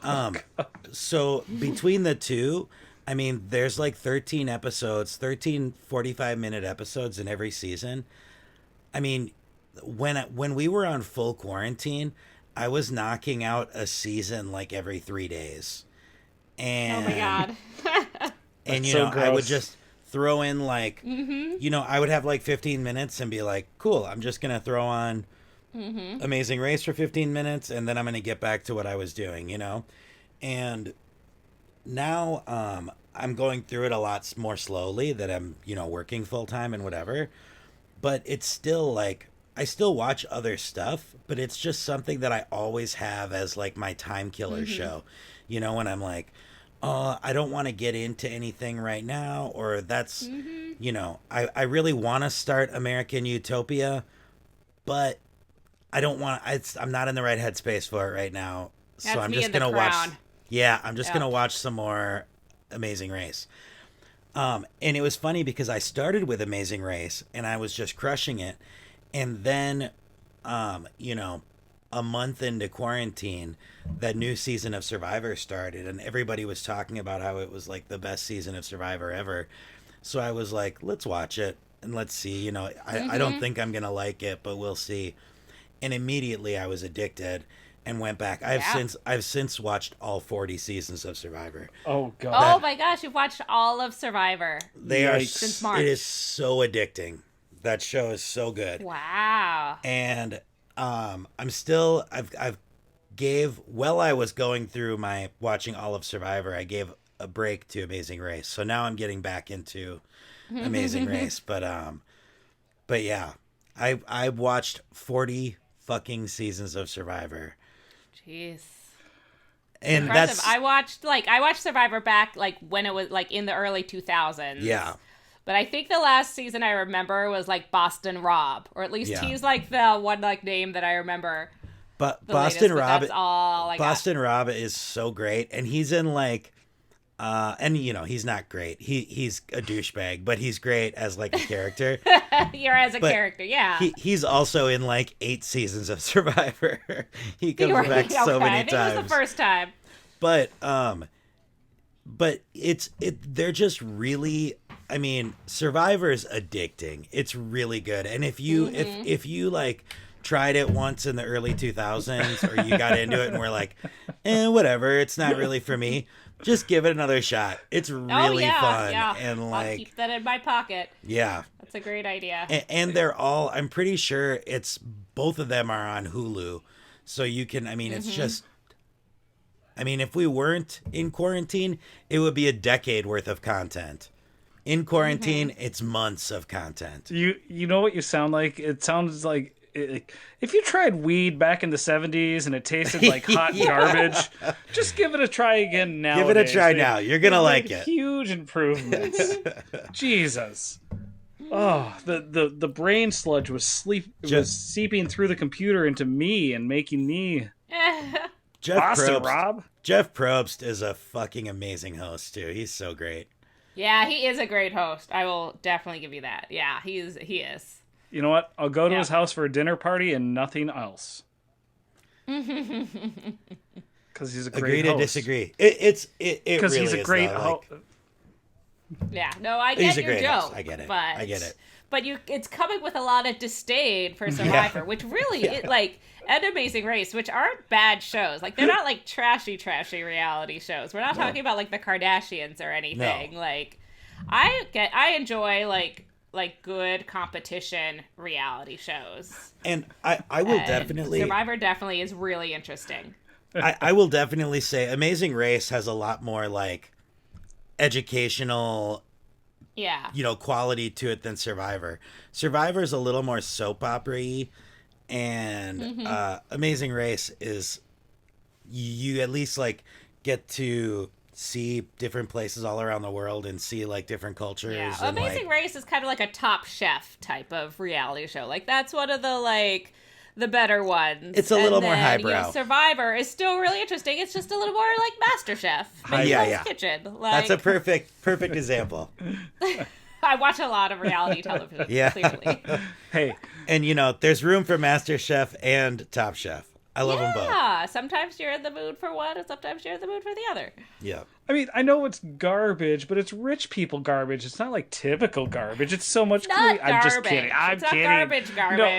S1: Oh
S2: Um,
S1: God.
S2: so between the two, I mean, there's like 13 episodes, 13 45-minute episodes in every season. I mean, when we were on full quarantine, I was knocking out a season like every 3 days.
S3: Oh my
S2: And
S3: god.
S2: and
S1: That's so
S2: I would
S1: gross.
S2: just throw in like
S3: Mm-hmm.
S2: I would have like 15 minutes and be like, "Cool, I'm just going to throw on
S3: Mm-hmm.
S2: Amazing Race for 15 minutes and then I'm going to get back to what I was doing. And now I'm going through it a lot more slowly that I'm working full time and whatever, but it's still like I still watch other stuff, but it's just something that I always have as like my time killer
S3: Mm-hmm.
S2: show. When I'm like, I don't want to get into anything right now, or that's
S3: Mm-hmm.
S2: I really want to start American Utopia, but I don't want. I'm not in the right headspace for it right now, so
S3: That's
S2: I'm
S3: me
S2: just
S3: in the
S2: gonna watch.
S3: crown.
S2: Yeah, I'm just gonna
S3: Yep.
S2: watch some more Amazing Race. And it was funny because I started with Amazing Race and I was just crushing it, and then, you know, a month into quarantine, that new season of Survivor started, and everybody was talking about how it was like the best season of Survivor ever. So I was like, let's watch it and let's see. I don't
S3: Mm-hmm.
S2: think I'm gonna like it, but we'll see. And immediately I was addicted and went back.
S3: Yeah.
S2: I've since watched all 40 seasons of Survivor.
S1: Oh
S3: Oh
S1: God.
S2: That
S3: my gosh, you've watched all of Survivor
S2: they are
S3: since
S1: Yikes.
S2: it is
S3: March.
S2: so addicting. That show is so good.
S3: Wow.
S2: And I'm still I've gave while I was going through my watching all of Survivor, I gave a break to Amazing Race. So now I'm getting back into Amazing Race, but yeah. I watched 40 fucking seasons of Survivor.
S3: Jeez.
S2: And
S3: Impressive.
S2: that's
S3: I watched Survivor back like when it was like in the early 2000s.
S2: yeah.
S3: But I think the last season I remember was like Boston Rob, or at least
S2: Yeah.
S3: he's like the one like name that I remember
S2: But
S3: the latest. But that's all I got.
S2: Boston Rob is so great, and he's in like and he's not great. He's a douchebag, but he's great as like a character.
S3: You're as a
S2: But
S3: character, yeah.
S2: he's also in like 8 seasons of Survivor. He comes
S3: Right,
S2: back so
S3: okay.
S2: many
S3: I think it was
S2: times.
S3: the first time.
S2: But they're just really, I mean, Survivor's addicting. It's really good. And if you like tried it once in the early 2000s, or you got into it and were like, whatever, it's not really for me, just give it another shot. It's really fun.
S3: Yeah.
S2: And
S3: I'll
S2: like,
S3: keep that in my pocket.
S2: yeah.
S3: That's a great idea.
S2: And they're all, I'm pretty sure it's both of them are on Hulu. So you can, I mean, it's just, I mean, if we weren't in quarantine, it would be a decade worth of content. In quarantine, it's months of content.
S1: You know what you sound like? It sounds like if you tried weed back in the 70s and it tasted like hot
S2: Yeah.
S1: garbage, just give it a try again now.
S2: Give it a try now. You're going to like it.
S1: Huge improvements. Jesus. Oh, the brain sludge was was seeping through the computer into me and making me
S2: Jeff
S1: Boston
S2: Probst.
S1: Rob.
S2: Jeff Probst is a fucking amazing host, too. He's so great.
S3: Yeah, he is a great host. I will definitely give you that. Yeah, he is.
S1: You know what? I'll go to
S3: Yeah.
S1: his house for a dinner party and nothing else. Because he's a great
S2: Agree to
S1: host.
S2: disagree. It
S1: Because
S2: really
S1: he's a
S2: is,
S1: great
S2: though,
S1: host.
S3: Yeah, no, I
S2: He's
S3: get
S2: a
S3: your
S2: great
S3: joke.
S2: host. I get it.
S3: But,
S2: I get it.
S3: But it's coming with a lot of disdain for Survivor, which really, and Amazing Race, which aren't bad shows. Like, they're not, like, trashy reality shows. We're not talking about, like, the Kardashians or anything.
S2: No.
S3: Like, I enjoy, like good competition reality shows.
S2: And I will definitely...
S3: Survivor definitely is really interesting.
S2: I will definitely say Amazing Race has a lot more, like, educational, quality to it than Survivor. Survivor is a little more soap opera-y, and Amazing Race is you at least, like, get to see different places all around the world and see, like, different cultures.
S3: Yeah,
S2: and,
S3: Amazing Race is kind of like a Top Chef type of reality show. Like, that's one of the, like, the better ones.
S2: It's a little more highbrow.
S3: Survivor is still really interesting. It's just a little more like MasterChef.
S2: Yeah.
S3: Kitchen.
S2: Like, that's a perfect example.
S3: I watch a lot of reality television, clearly.
S1: Hey.
S2: And, there's room for MasterChef and Top Chef. I love them both.
S3: Yeah, sometimes you're in the mood for one, and sometimes you're in the mood for the other.
S2: Yeah.
S1: I mean, I know it's garbage, but it's rich people garbage. It's not like typical garbage. It's so much
S3: Not
S1: I'm just kidding.
S3: It's not garbage.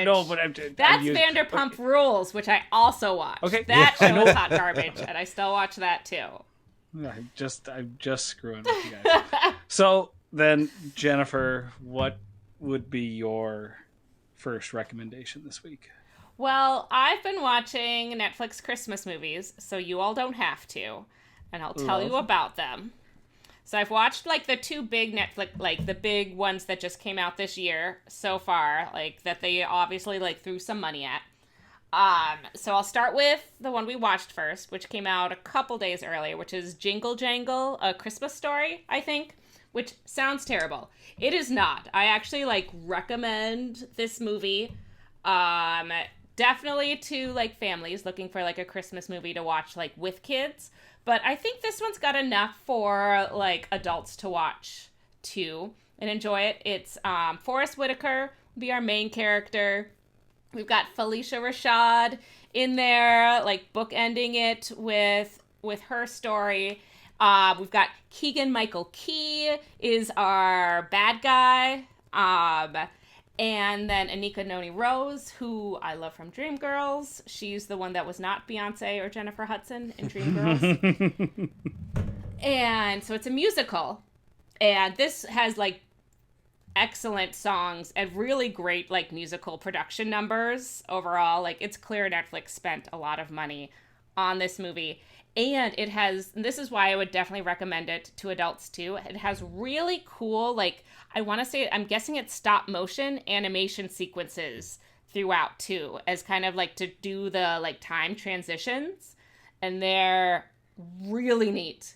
S1: No, but
S3: that's Vanderpump Rules, which I also watch.
S1: Okay.
S3: That show is hot garbage, and I still watch that too.
S1: I'm just screwing with you guys. So then, Jennifer, what would be your first recommendation this week?
S3: Well, I've been watching Netflix Christmas movies, so you all don't have to, and I'll tell you about them. So I've watched, like, the two big Netflix, like, the big ones that just came out this year so far, like, that they obviously, like, threw some money at. So I'll start with the one we watched first, which came out a couple days earlier, which is Jingle Jangle, A Christmas Story, I think, which sounds terrible. It is not. I actually, like, recommend this movie. Definitely to, like, families looking for, like, a Christmas movie to watch, like, with kids. But I think this one's got enough for, like, adults to watch, too, and enjoy it. It's Forrest Whitaker will be our main character. We've got Felicia Rashad in there, like, bookending it with her story. We've got Keegan-Michael Key is our bad guy. And then Anika Noni Rose, who I love from Dreamgirls. She's the one that was not Beyonce or Jennifer Hudson in Dreamgirls. And so it's a musical. And this has, like, excellent songs and really great, like, musical production numbers overall. Like, it's clear Netflix spent a lot of money on this movie. And it has, and this is why I would definitely recommend it to adults too. It has really cool, like, I want to say, I'm guessing it's stop motion animation sequences throughout too, as kind of like to do the, like, time transitions. And they're really neat.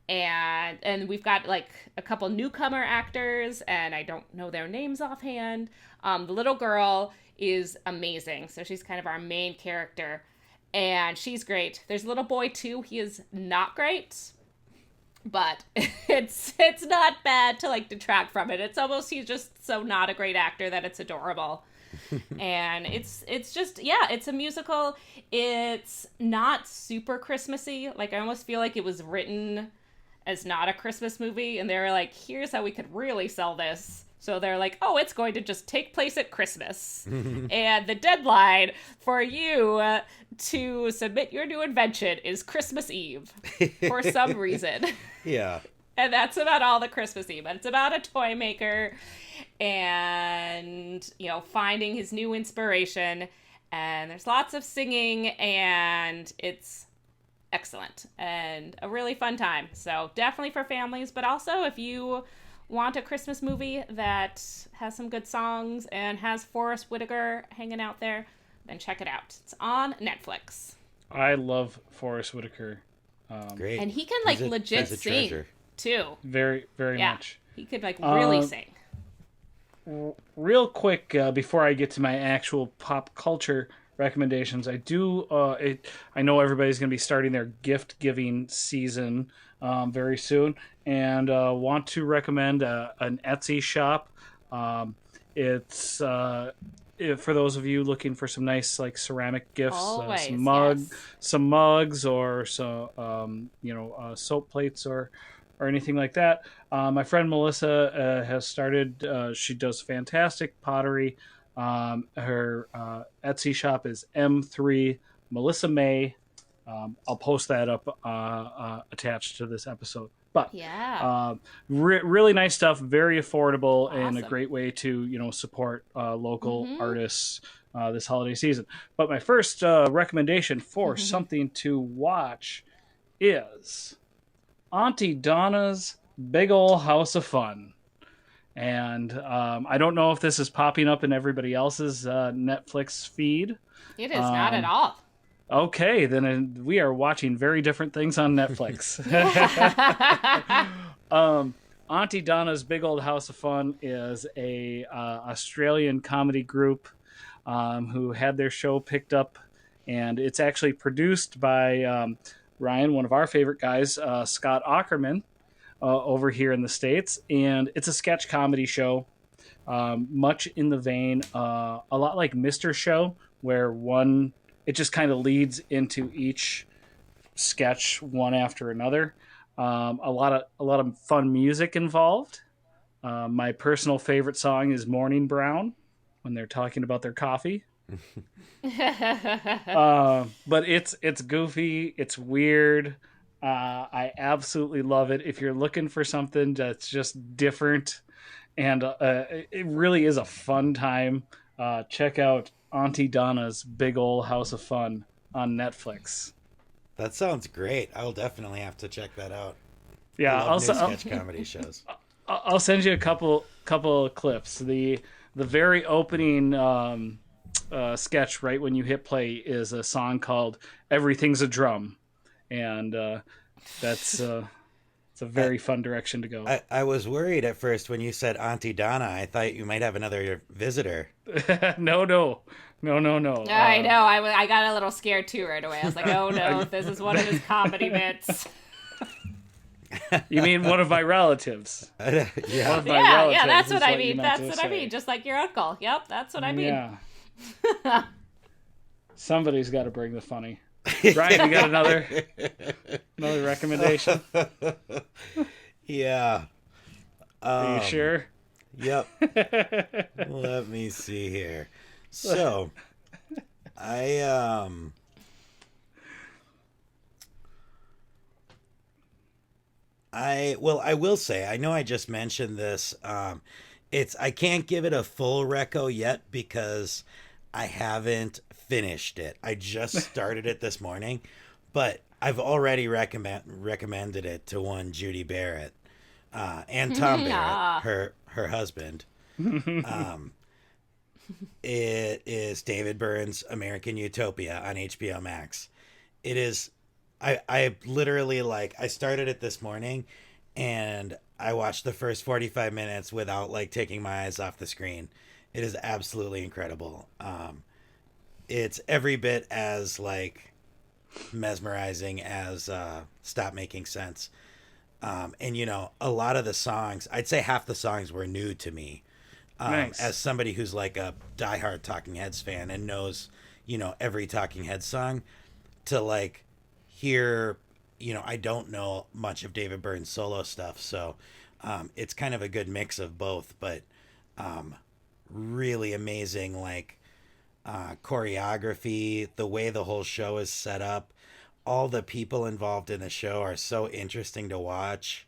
S3: And we've got, like, a couple newcomer actors, and I don't know their names offhand. The little girl is amazing. So she's kind of our main character. And she's great. There's a little boy, too. He is not great. But it's not bad to, like, detract from it. It's almost, he's just so not a great actor that it's adorable. And it's just, yeah, it's a musical. It's not super Christmassy. Like, I almost feel like it was written as not a Christmas movie. And they were like, here's how we could really sell this. So they're like, oh, it's going to just take place at Christmas. And the deadline for you to submit your new invention is Christmas Eve for some reason.
S2: Yeah.
S3: And that's about all the Christmas Eve. And it's about a toy maker and, finding his new inspiration. And there's lots of singing, and it's excellent and a really fun time. So definitely for families, but also if you want a Christmas movie that has some good songs and has Forrest Whitaker hanging out there, then check it out. It's on Netflix.
S1: I love Forrest Whitaker.
S2: Great.
S3: And he can, like, legit sing,
S2: treasure.
S3: too.
S1: Very, very much.
S3: He could, like, really sing.
S1: Real quick, before I get to my actual pop culture recommendations, I know everybody's going to be starting their gift-giving season very soon, and want to recommend an Etsy shop. It's for those of you looking for some nice like ceramic gifts,
S3: Always, yes.
S1: some mugs or some soap plates or anything like that. My friend Melissa has started. She does fantastic pottery. Her Etsy shop is M3 Melissa May. I'll post that up attached to this episode. But
S3: Yeah.
S1: really nice stuff, very affordable, and a
S3: Awesome.
S1: great way to support local
S3: Mm-hmm.
S1: artists this holiday season. But my first recommendation for something to watch is Auntie Donna's Big Ol' House of Fun. And I don't know if this is popping up in everybody else's Netflix feed.
S3: It is not at all.
S1: Okay, then we are watching very different things on Netflix. Auntie Donna's Big Old House of Fun is a Australian comedy group who had their show picked up, and it's actually produced by Ryan, one of our favorite guys, Scott Ackerman, over here in the States, and it's a sketch comedy show, much in the vein, a lot like Mr. Show, where it just kind of leads into each sketch one after another. A lot of fun music involved. My personal favorite song is "Morning Brown" when they're talking about their coffee. But it's goofy, it's weird. I absolutely love it. If you're looking for something that's just different, and it really is a fun time, check out Auntie Donna's Big Ol' House of Fun on Netflix.
S2: That sounds great. I'll definitely have to check that out.
S1: Yeah,
S2: I love new sketch comedy shows.
S1: I'll send you a couple of clips. The very opening sketch, right when you hit play, is a song called "Everything's a Drum," and that's it's a very fun direction to go.
S2: I was worried at first when you said Auntie Donna. I thought you might have another visitor.
S1: No.
S3: I know. I got a little scared too right away. I was like, oh no, this is one of his comedy bits.
S1: You mean one of my relatives?
S2: Yeah.
S1: One of my
S3: Yeah,
S1: relatives
S3: that's
S1: is
S3: what I
S1: you
S3: mean.
S1: meant
S3: That's
S1: to
S3: what I
S1: say.
S3: mean. Just like your uncle. Yep, that's what I mean.
S1: Yeah. Somebody's got to bring the funny. Brian, you got another recommendation?
S2: Yeah.
S1: Are you sure?
S2: Yep. Let me see here. So, I will say, I know I just mentioned this. I can't give it a full reco yet because I haven't finished it. I just started it this morning, but I've already recommended it to one Judy Barrett and Tom Barrett, her husband. It is David Byrne's American Utopia on HBO Max. It is. I literally I started it this morning, and I watched the first 45 minutes without taking my eyes off the screen. It is absolutely incredible. It's every bit as mesmerizing as Stop Making Sense. And a lot of the songs, I'd say half the songs were new to me.
S1: Nice.
S2: As somebody who's a diehard Talking Heads fan and knows, every Talking Heads song, to hear, I don't know much of David Byrne's solo stuff, so it's kind of a good mix of both, but really amazing choreography, the way the whole show is set up. All the people involved in the show are so interesting to watch.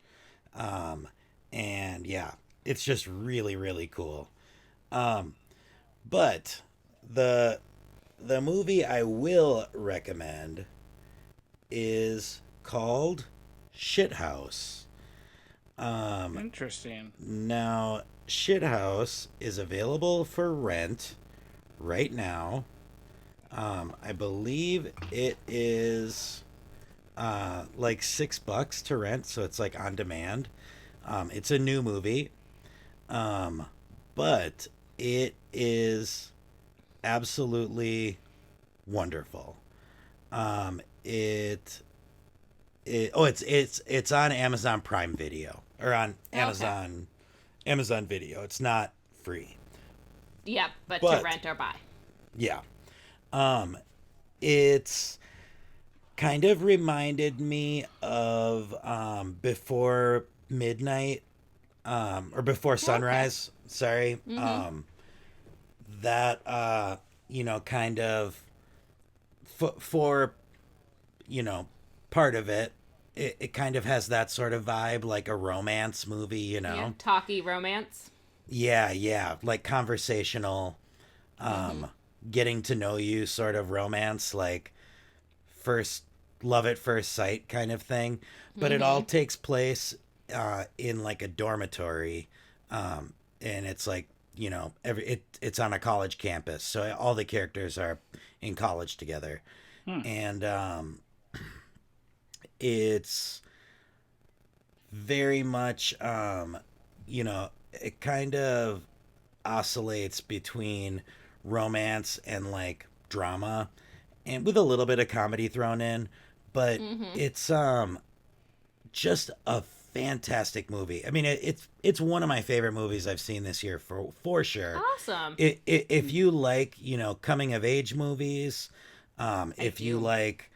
S2: And yeah, it's just really, really cool. But the movie I will recommend is called Shithouse.
S1: Interesting.
S2: Now, Shithouse is available for rent right now. I believe it is $6 to rent, so it's on demand. It's a new movie, but it is absolutely wonderful. It It's on Amazon Prime Video or on Amazon Video. It's not free.
S3: Yeah, but
S2: But
S3: to rent or buy.
S2: yeah. It's kind of reminded me of Before Midnight, or Before Sunrise. Sorry. That kind of for part of it. It kind of has that sort of vibe, like a romance movie,
S3: Yeah, talky romance.
S2: Yeah, like conversational, getting to know you sort of romance, like first love at first sight kind of thing. But it all takes place in like a dormitory, and it's like it's on a college campus, so all the characters are in college together, and it's very much it kind of oscillates between romance and like drama and with a little bit of comedy thrown in, but it's just a fantastic movie. I mean, it's one of my favorite movies I've seen this year for sure.
S3: Awesome.
S2: If you like coming of age movies, if you like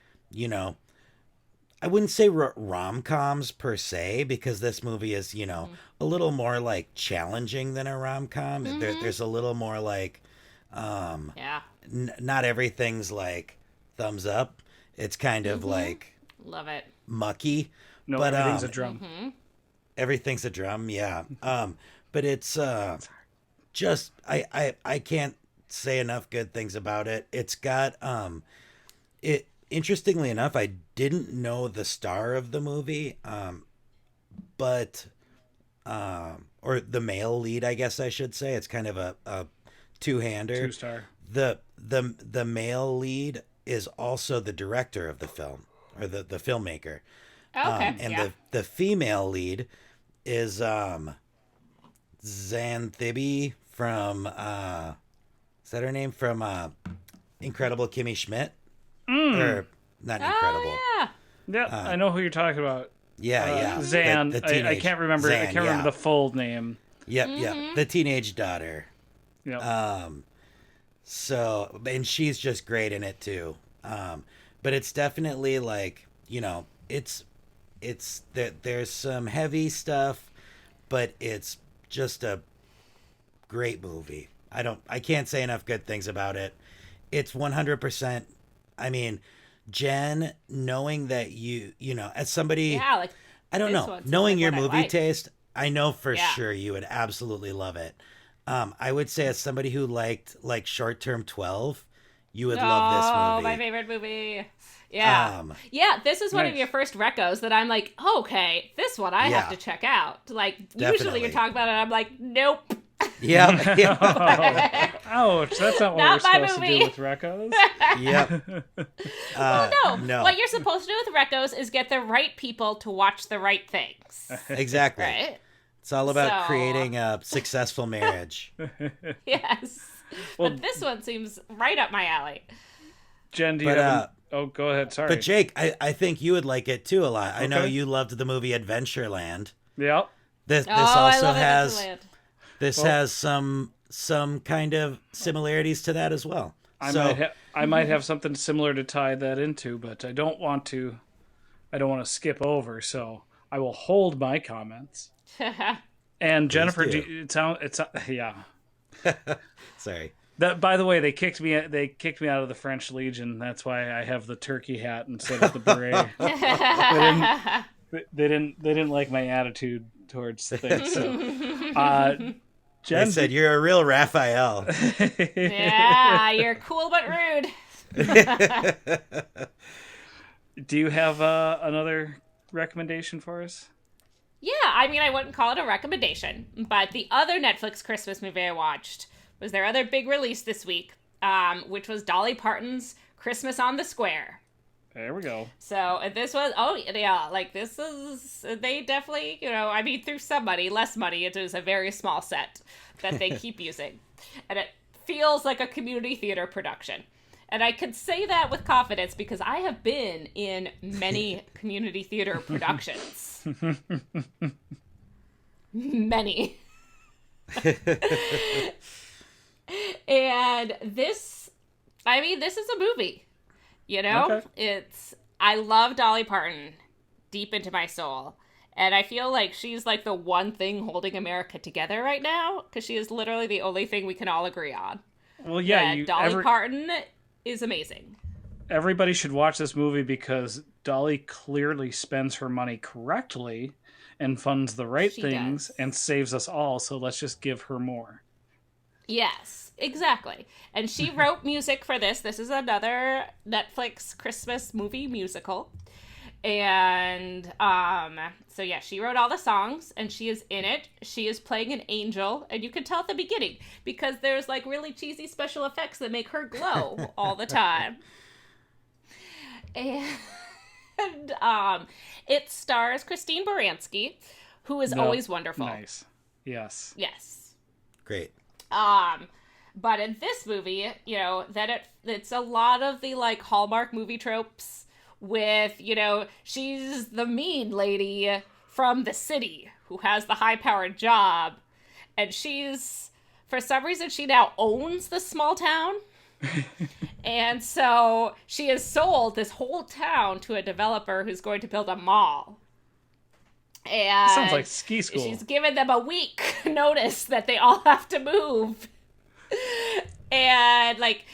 S2: I wouldn't say rom-coms per se, because this movie is a little more like challenging than a rom-com. There's a little more like not everything's like thumbs up. It's kind of like
S3: love it,
S2: mucky.
S1: No,
S2: but
S1: everything's a drum.
S2: Everything's a drum, yeah. But it's just I can't say enough good things about it. It's got it interestingly enough, I didn't know the star of the movie, but or the male lead, I guess I should say. It's kind of a two-hander.
S1: 2-star.
S2: The male lead is also the director of the film, or the filmmaker.
S3: Okay.
S2: And the female lead is Xanthibi from is that her name, from Incredible Kimmy Schmidt? Or not Incredible.
S3: Oh,
S1: Yeah, I know who you're talking about.
S2: Yeah.
S1: Zan.
S2: The
S1: I can't remember.
S2: Zan,
S1: I can't remember the full name.
S2: Yep. The teenage daughter.
S1: Yep.
S2: So, and she's just great in it too. But it's definitely like, there's some heavy stuff, but it's just a great movie. I can't say enough good things about it. It's 100%. I mean, Jen, knowing that as somebody, I don't know, knowing your movie taste, I know for sure you would absolutely love it. I would say as somebody who liked like Short Term 12, you would love this movie.
S3: Oh, my favorite movie. Yeah. This is one of your first recos that I'm like, okay, this one I have to check out. Like, usually you're talking about it, I'm like, nope.
S2: Yeah.
S1: Ouch, that's not what we're supposed to do with recos.
S2: Yep.
S3: No. What you're supposed to do with recos is get the right people to watch the right things.
S2: Exactly.
S3: Right?
S2: It's all about creating a successful marriage.
S3: Yes. Well, but this one seems right up my alley.
S1: Jen, do you have oh, go ahead. Sorry.
S2: But Jake, I think you would like it too a lot. Okay. I know you loved the movie Adventureland.
S1: Yep.
S2: This also has has some kind of similarities to that as well.
S1: I might have something similar to tie that into, but I don't want to skip over, so I will hold my comments. And Jennifer, yeah.
S2: Sorry.
S1: That, by the way, they kicked me out of the French Legion. That's why I have the turkey hat instead of the beret. they didn't like my attitude towards things. So, Jen,
S2: they said you're a real Raphael.
S3: Yeah, you're cool but rude.
S1: Do you have another recommendation for us?
S3: Yeah, I mean, I wouldn't call it a recommendation, but the other Netflix Christmas movie I watched was their other big release this week, which was Dolly Parton's Christmas on the Square.
S1: There we go.
S3: So this was, this is, they definitely, I mean, through some money, less money, it was a very small set that they keep using. And it feels like a community theater production. And I could say that with confidence because I have been in many community theater productions. Many. And this is a movie. You know?
S1: Okay.
S3: I love Dolly Parton deep into my soul. And I feel like she's like the one thing holding America together right now because she is literally the only thing we can all agree on.
S1: Well, yeah,
S3: Dolly Parton is amazing.
S1: Everybody should watch this movie because Dolly clearly spends her money correctly and funds the right things and saves us all. So let's just give her more.
S3: Yes, exactly. And she wrote music for this. This is another Netflix Christmas movie musical. And so yeah, she wrote all the songs and she is in it. She is playing an angel, and you can tell at the beginning because there's like really cheesy special effects that make her glow all the time. And it stars Christine Baranski, who is always wonderful.
S1: Nice. Yes.
S3: Yes.
S2: Great.
S3: But in this movie, you know, it's a lot of the like Hallmark movie tropes with, you know, she's the mean lady from the city who has the high-powered job, and for some reason she now owns the small town. And so she has sold this whole town to a developer who's going to build a mall. And
S1: sounds like ski school.
S3: She's given them a week notice that they all have to move. And like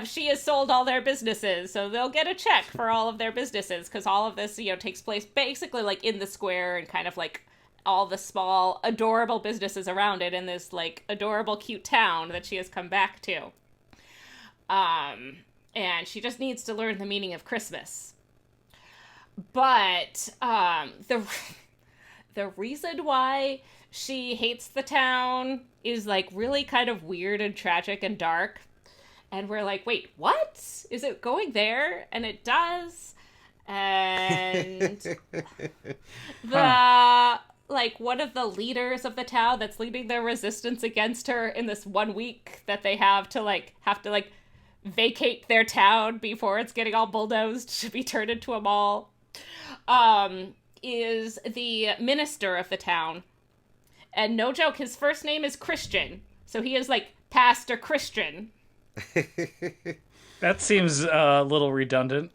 S3: she has sold all their businesses, so they'll get a check for all of their businesses because all of this, you know, takes place basically like in the square and kind of like all the small adorable businesses around it in this like adorable cute town that she has come back to. And she just needs to learn the meaning of Christmas. But the reason why she hates the town is like really kind of weird and tragic and dark. And we're like, wait, what? Is it going there? And it does. And like one of the leaders of the town that's leading their resistance against her in this 1 week that they have to vacate their town before it's getting all bulldozed to be turned into a mall, is the minister of the town. And no joke, his first name is Christian. So he is like Pastor Christian.
S1: That seems a little redundant.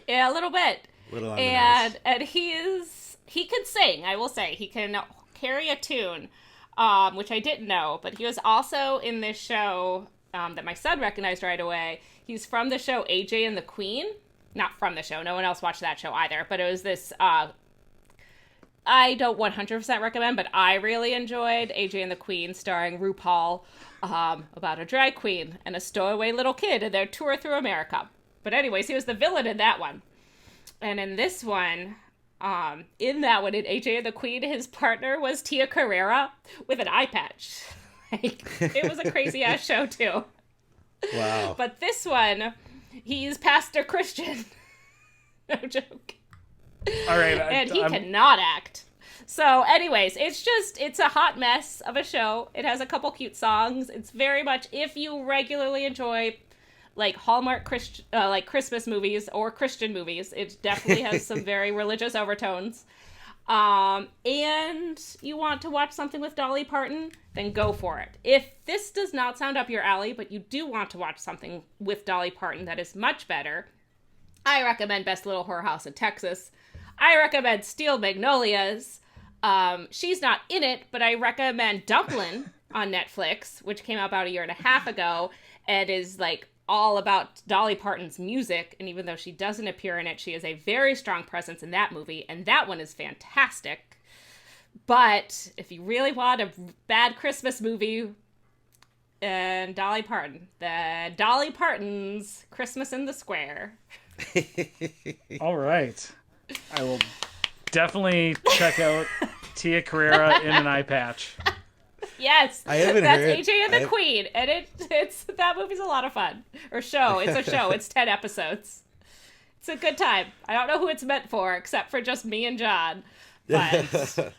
S3: Yeah, a little bit. And he can sing, I will say. He can carry a tune, which I didn't know. But he was also in this show that my son recognized right away. He's from the show AJ and the Queen. Not from the show. No one else watched that show either. But it was this... I don't 100% recommend, but I really enjoyed AJ and the Queen, starring RuPaul, about a drag queen and a stowaway little kid and their tour through America. But anyways, he was the villain in that one. And in this one, in AJ and the Queen, his partner was Tia Carrera with an eye patch. It was a crazy-ass show, too.
S2: Wow.
S3: But this one, he's Pastor Christian. No joke.
S1: All right.
S3: And he cannot act. So anyways, it's a hot mess of a show. It has a couple cute songs. It's very much, if you regularly enjoy like Hallmark Christmas movies or Christian movies, it definitely has some very religious overtones. And you want to watch something with Dolly Parton, then go for it. If this does not sound up your alley, but you do want to watch something with Dolly Parton that is much better, I recommend Best Little Whorehouse in Texas. I recommend Steel Magnolias. She's not in it, but I recommend Dumplin' on Netflix, which came out about 1.5 years ago, and is like all about Dolly Parton's music. And even though she doesn't appear in it, she is a very strong presence in that movie, and that one is fantastic. But if you really want a bad Christmas movie and Dolly Parton, then Dolly Parton's Christmas in the Square.
S1: All right. I will definitely check out Tia Carrera in an eye patch.
S3: Yes,
S2: I haven't
S3: that's
S2: heard.
S3: AJ and the Queen, and it's that movie's a lot of fun. Or show, it's a show. It's 10 episodes. It's a good time. I don't know who it's meant for, except for just me and John. But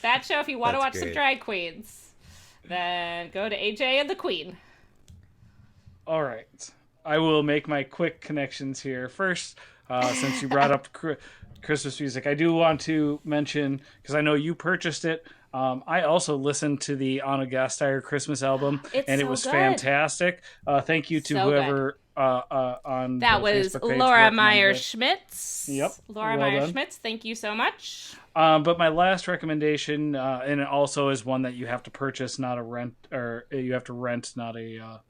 S3: that show, if you want to watch some drag queens, then go to AJ and the Queen.
S1: All right. I will make my quick connections here. First, since you brought up Christmas music, I do want to mention, because I know you purchased it, I also listened to the Anna Gasteyer Christmas album,
S3: It's
S1: and it
S3: so
S1: was
S3: good.
S1: fantastic. Thank you to
S3: So
S1: whoever on
S3: That
S1: the
S3: was
S1: Facebook page
S3: Laura
S1: recommended
S3: Meyer
S1: it.
S3: Schmitz.
S1: Yep.
S3: Laura
S1: Well
S3: Meyer
S1: done.
S3: Schmitz, thank you so much.
S1: But my last recommendation, and it also is one that you have to purchase, not a rent, or you have to rent, not a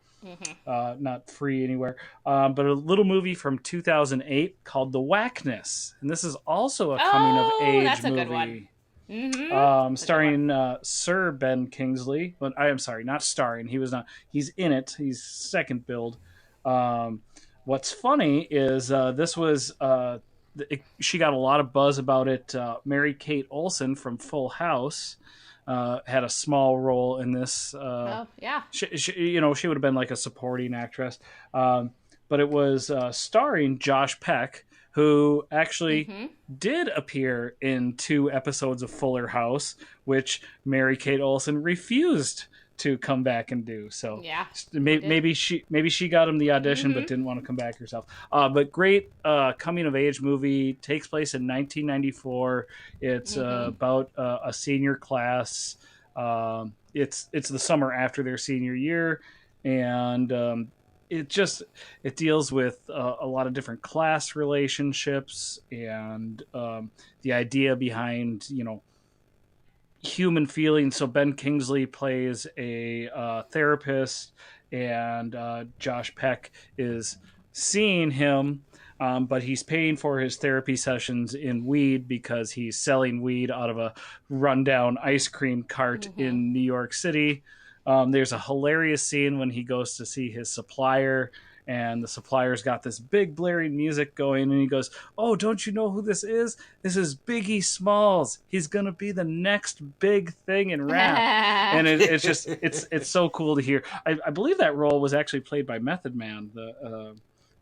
S1: not free anywhere. But a little movie from 2008 called The Whackness, and this is also a coming of age
S3: that's a
S1: movie.
S3: good one. Mm-hmm.
S1: Starring Sir Ben Kingsley. But I am sorry, not starring. He was not. He's in it. He's second build. What's funny is this was she got a lot of buzz about it. Mary Kate Olsen from Full House had a small role in this.
S3: Oh yeah.
S1: She would have been like a supporting actress. But it was starring Josh Peck, who actually did appear in 2 episodes of Fuller House, which Mary Kate Olsen refused to come back and do. So
S3: Yeah,
S1: maybe she got him the audition but didn't want to come back herself. But great coming of age movie, takes place in 1994. It's about a senior class. It's the summer after their senior year, and it deals with a lot of different class relationships and the idea behind human feelings. So Ben Kingsley plays a therapist, and Josh Peck is seeing him, but he's paying for his therapy sessions in weed because he's selling weed out of a rundown ice cream cart in New York City. There's a hilarious scene when he goes to see his supplier, and the supplier's got this big blaring music going, and he goes, "Oh, don't you know who this is? This is Biggie Smalls. He's gonna be the next big thing in rap." And it's just it's so cool to hear. I believe that role was actually played by Method Man.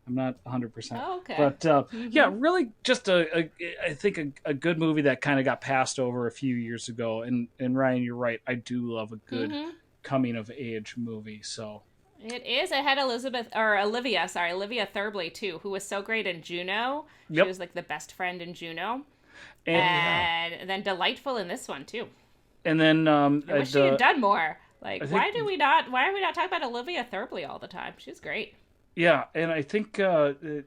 S1: I'm not 100%.
S3: Oh, okay.
S1: But yeah, really just I think a good movie that kind of got passed over a few years ago. And Ryan, you're right. I do love a good coming of age movie. So
S3: it is. It had Olivia Thirlby too, who was so great in Juno. She
S1: Yep.
S3: was like the best friend in Juno,
S1: and
S3: then delightful in this one too.
S1: then
S3: I wish she had done more. Like, why are we not talking about Olivia Thirlby all the time? She's great.
S1: Yeah, and I think the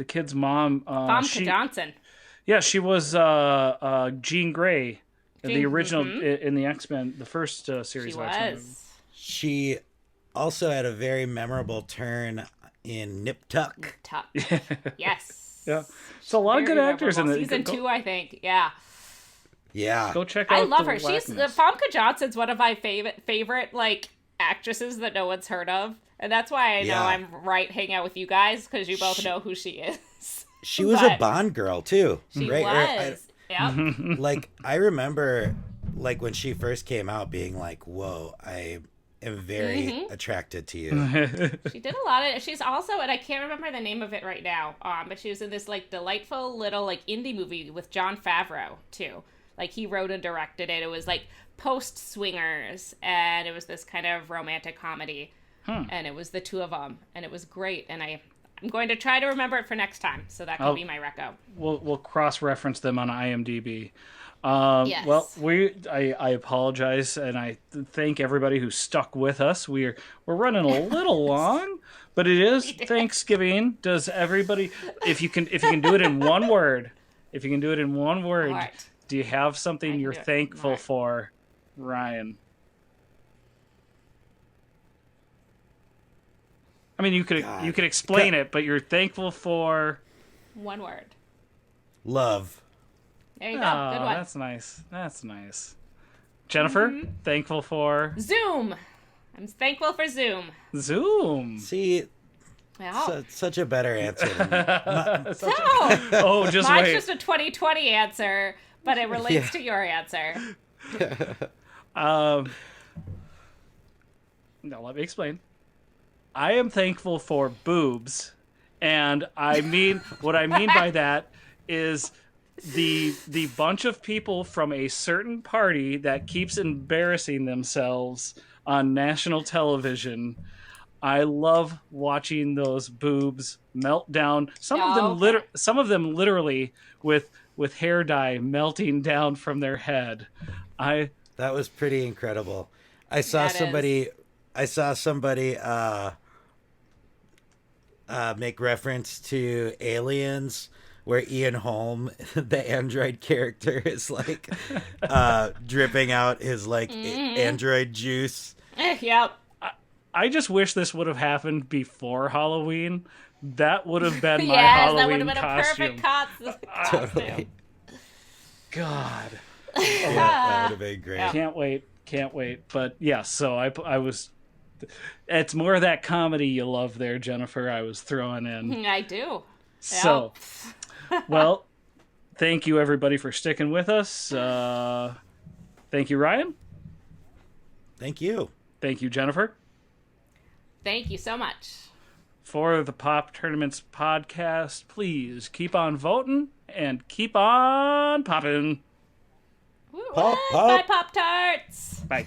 S1: kid's mom,
S3: Famke Johnson.
S1: Yeah, she was Jean Grey, the original in the X-Men, the first series.
S3: She
S1: of X-Men.
S3: was.
S2: She also had a very memorable turn in Nip Tuck.
S3: Tuck. Yes.
S1: Yeah. So a lot of good actors in it.
S3: Season 2, I think. Yeah.
S2: Yeah.
S1: Go check out.
S3: I love
S1: The
S3: her. She's
S1: Whackness.
S3: Famke Johnson's one of my favorite like actresses that no one's heard of, and that's why I know I'm right hanging out with you guys because you both know who she is.
S2: She was a Bond girl too.
S3: She
S2: right?
S3: was. Yeah.
S2: Like I remember, like when she first came out, being like, "Whoa, I am very attracted to you."
S3: She did a lot of. She's also, and I can't remember the name of it right now. But she was in this like delightful little like indie movie with Jon Favreau too. Like he wrote and directed it. It was like post Swingers, and it was this kind of romantic comedy, and it was the two of them, and it was great. And I'm going to try to remember it for next time, so that can be my reco.
S1: We'll cross-reference them on IMDb.
S3: Yes.
S1: Well, I apologize, and I thank everybody who stuck with us. We're running a little long, but it is Thanksgiving. Does everybody, if you can do it in one word,
S3: Right.
S1: do you have something you're thankful
S3: Right.
S1: for, Ryan? I mean, you could explain it, but you're thankful for
S3: One word.
S2: Love.
S3: There you go. Good one.
S1: That's nice. Jennifer, thankful for
S3: Zoom. I'm thankful for Zoom.
S1: Zoom.
S2: See,
S3: Yeah.
S2: such a better answer. Than
S3: No.
S1: Oh, just
S3: Mine's
S1: wait.
S3: just a 2020 answer, but it relates to your answer.
S1: Now let me explain. I am thankful for boobs, and I mean what I mean by that is the bunch of people from a certain party that keeps embarrassing themselves on national television. I love watching those boobs melt down. Some of them literally with hair dye melting down from their head.
S2: That was pretty incredible. I saw
S3: That
S2: somebody.
S3: is.
S2: I saw somebody make reference to Aliens, where Ian Holm, the android character, is like dripping out his like android juice.
S3: Yep.
S1: I just wish this would have happened before Halloween. That would have been my
S3: Yes,
S1: Halloween
S3: that would have been
S1: costume.
S3: a perfect costume.
S2: Totally.
S1: God,
S2: Yeah, that would have been great.
S3: Yeah.
S1: can't wait. But yeah, so I was. It's more of that comedy you love there, Jennifer. I was throwing in.
S3: I do.
S1: So, well, thank you everybody for sticking with us. Thank you, Ryan.
S2: Thank you.
S1: Thank you, Jennifer.
S3: Thank you so much.
S1: For the Pop Tournaments podcast, please keep on voting and keep on popping.
S2: Pop,
S3: What?
S2: pop.
S3: Bye, Pop-Tarts.
S1: Bye.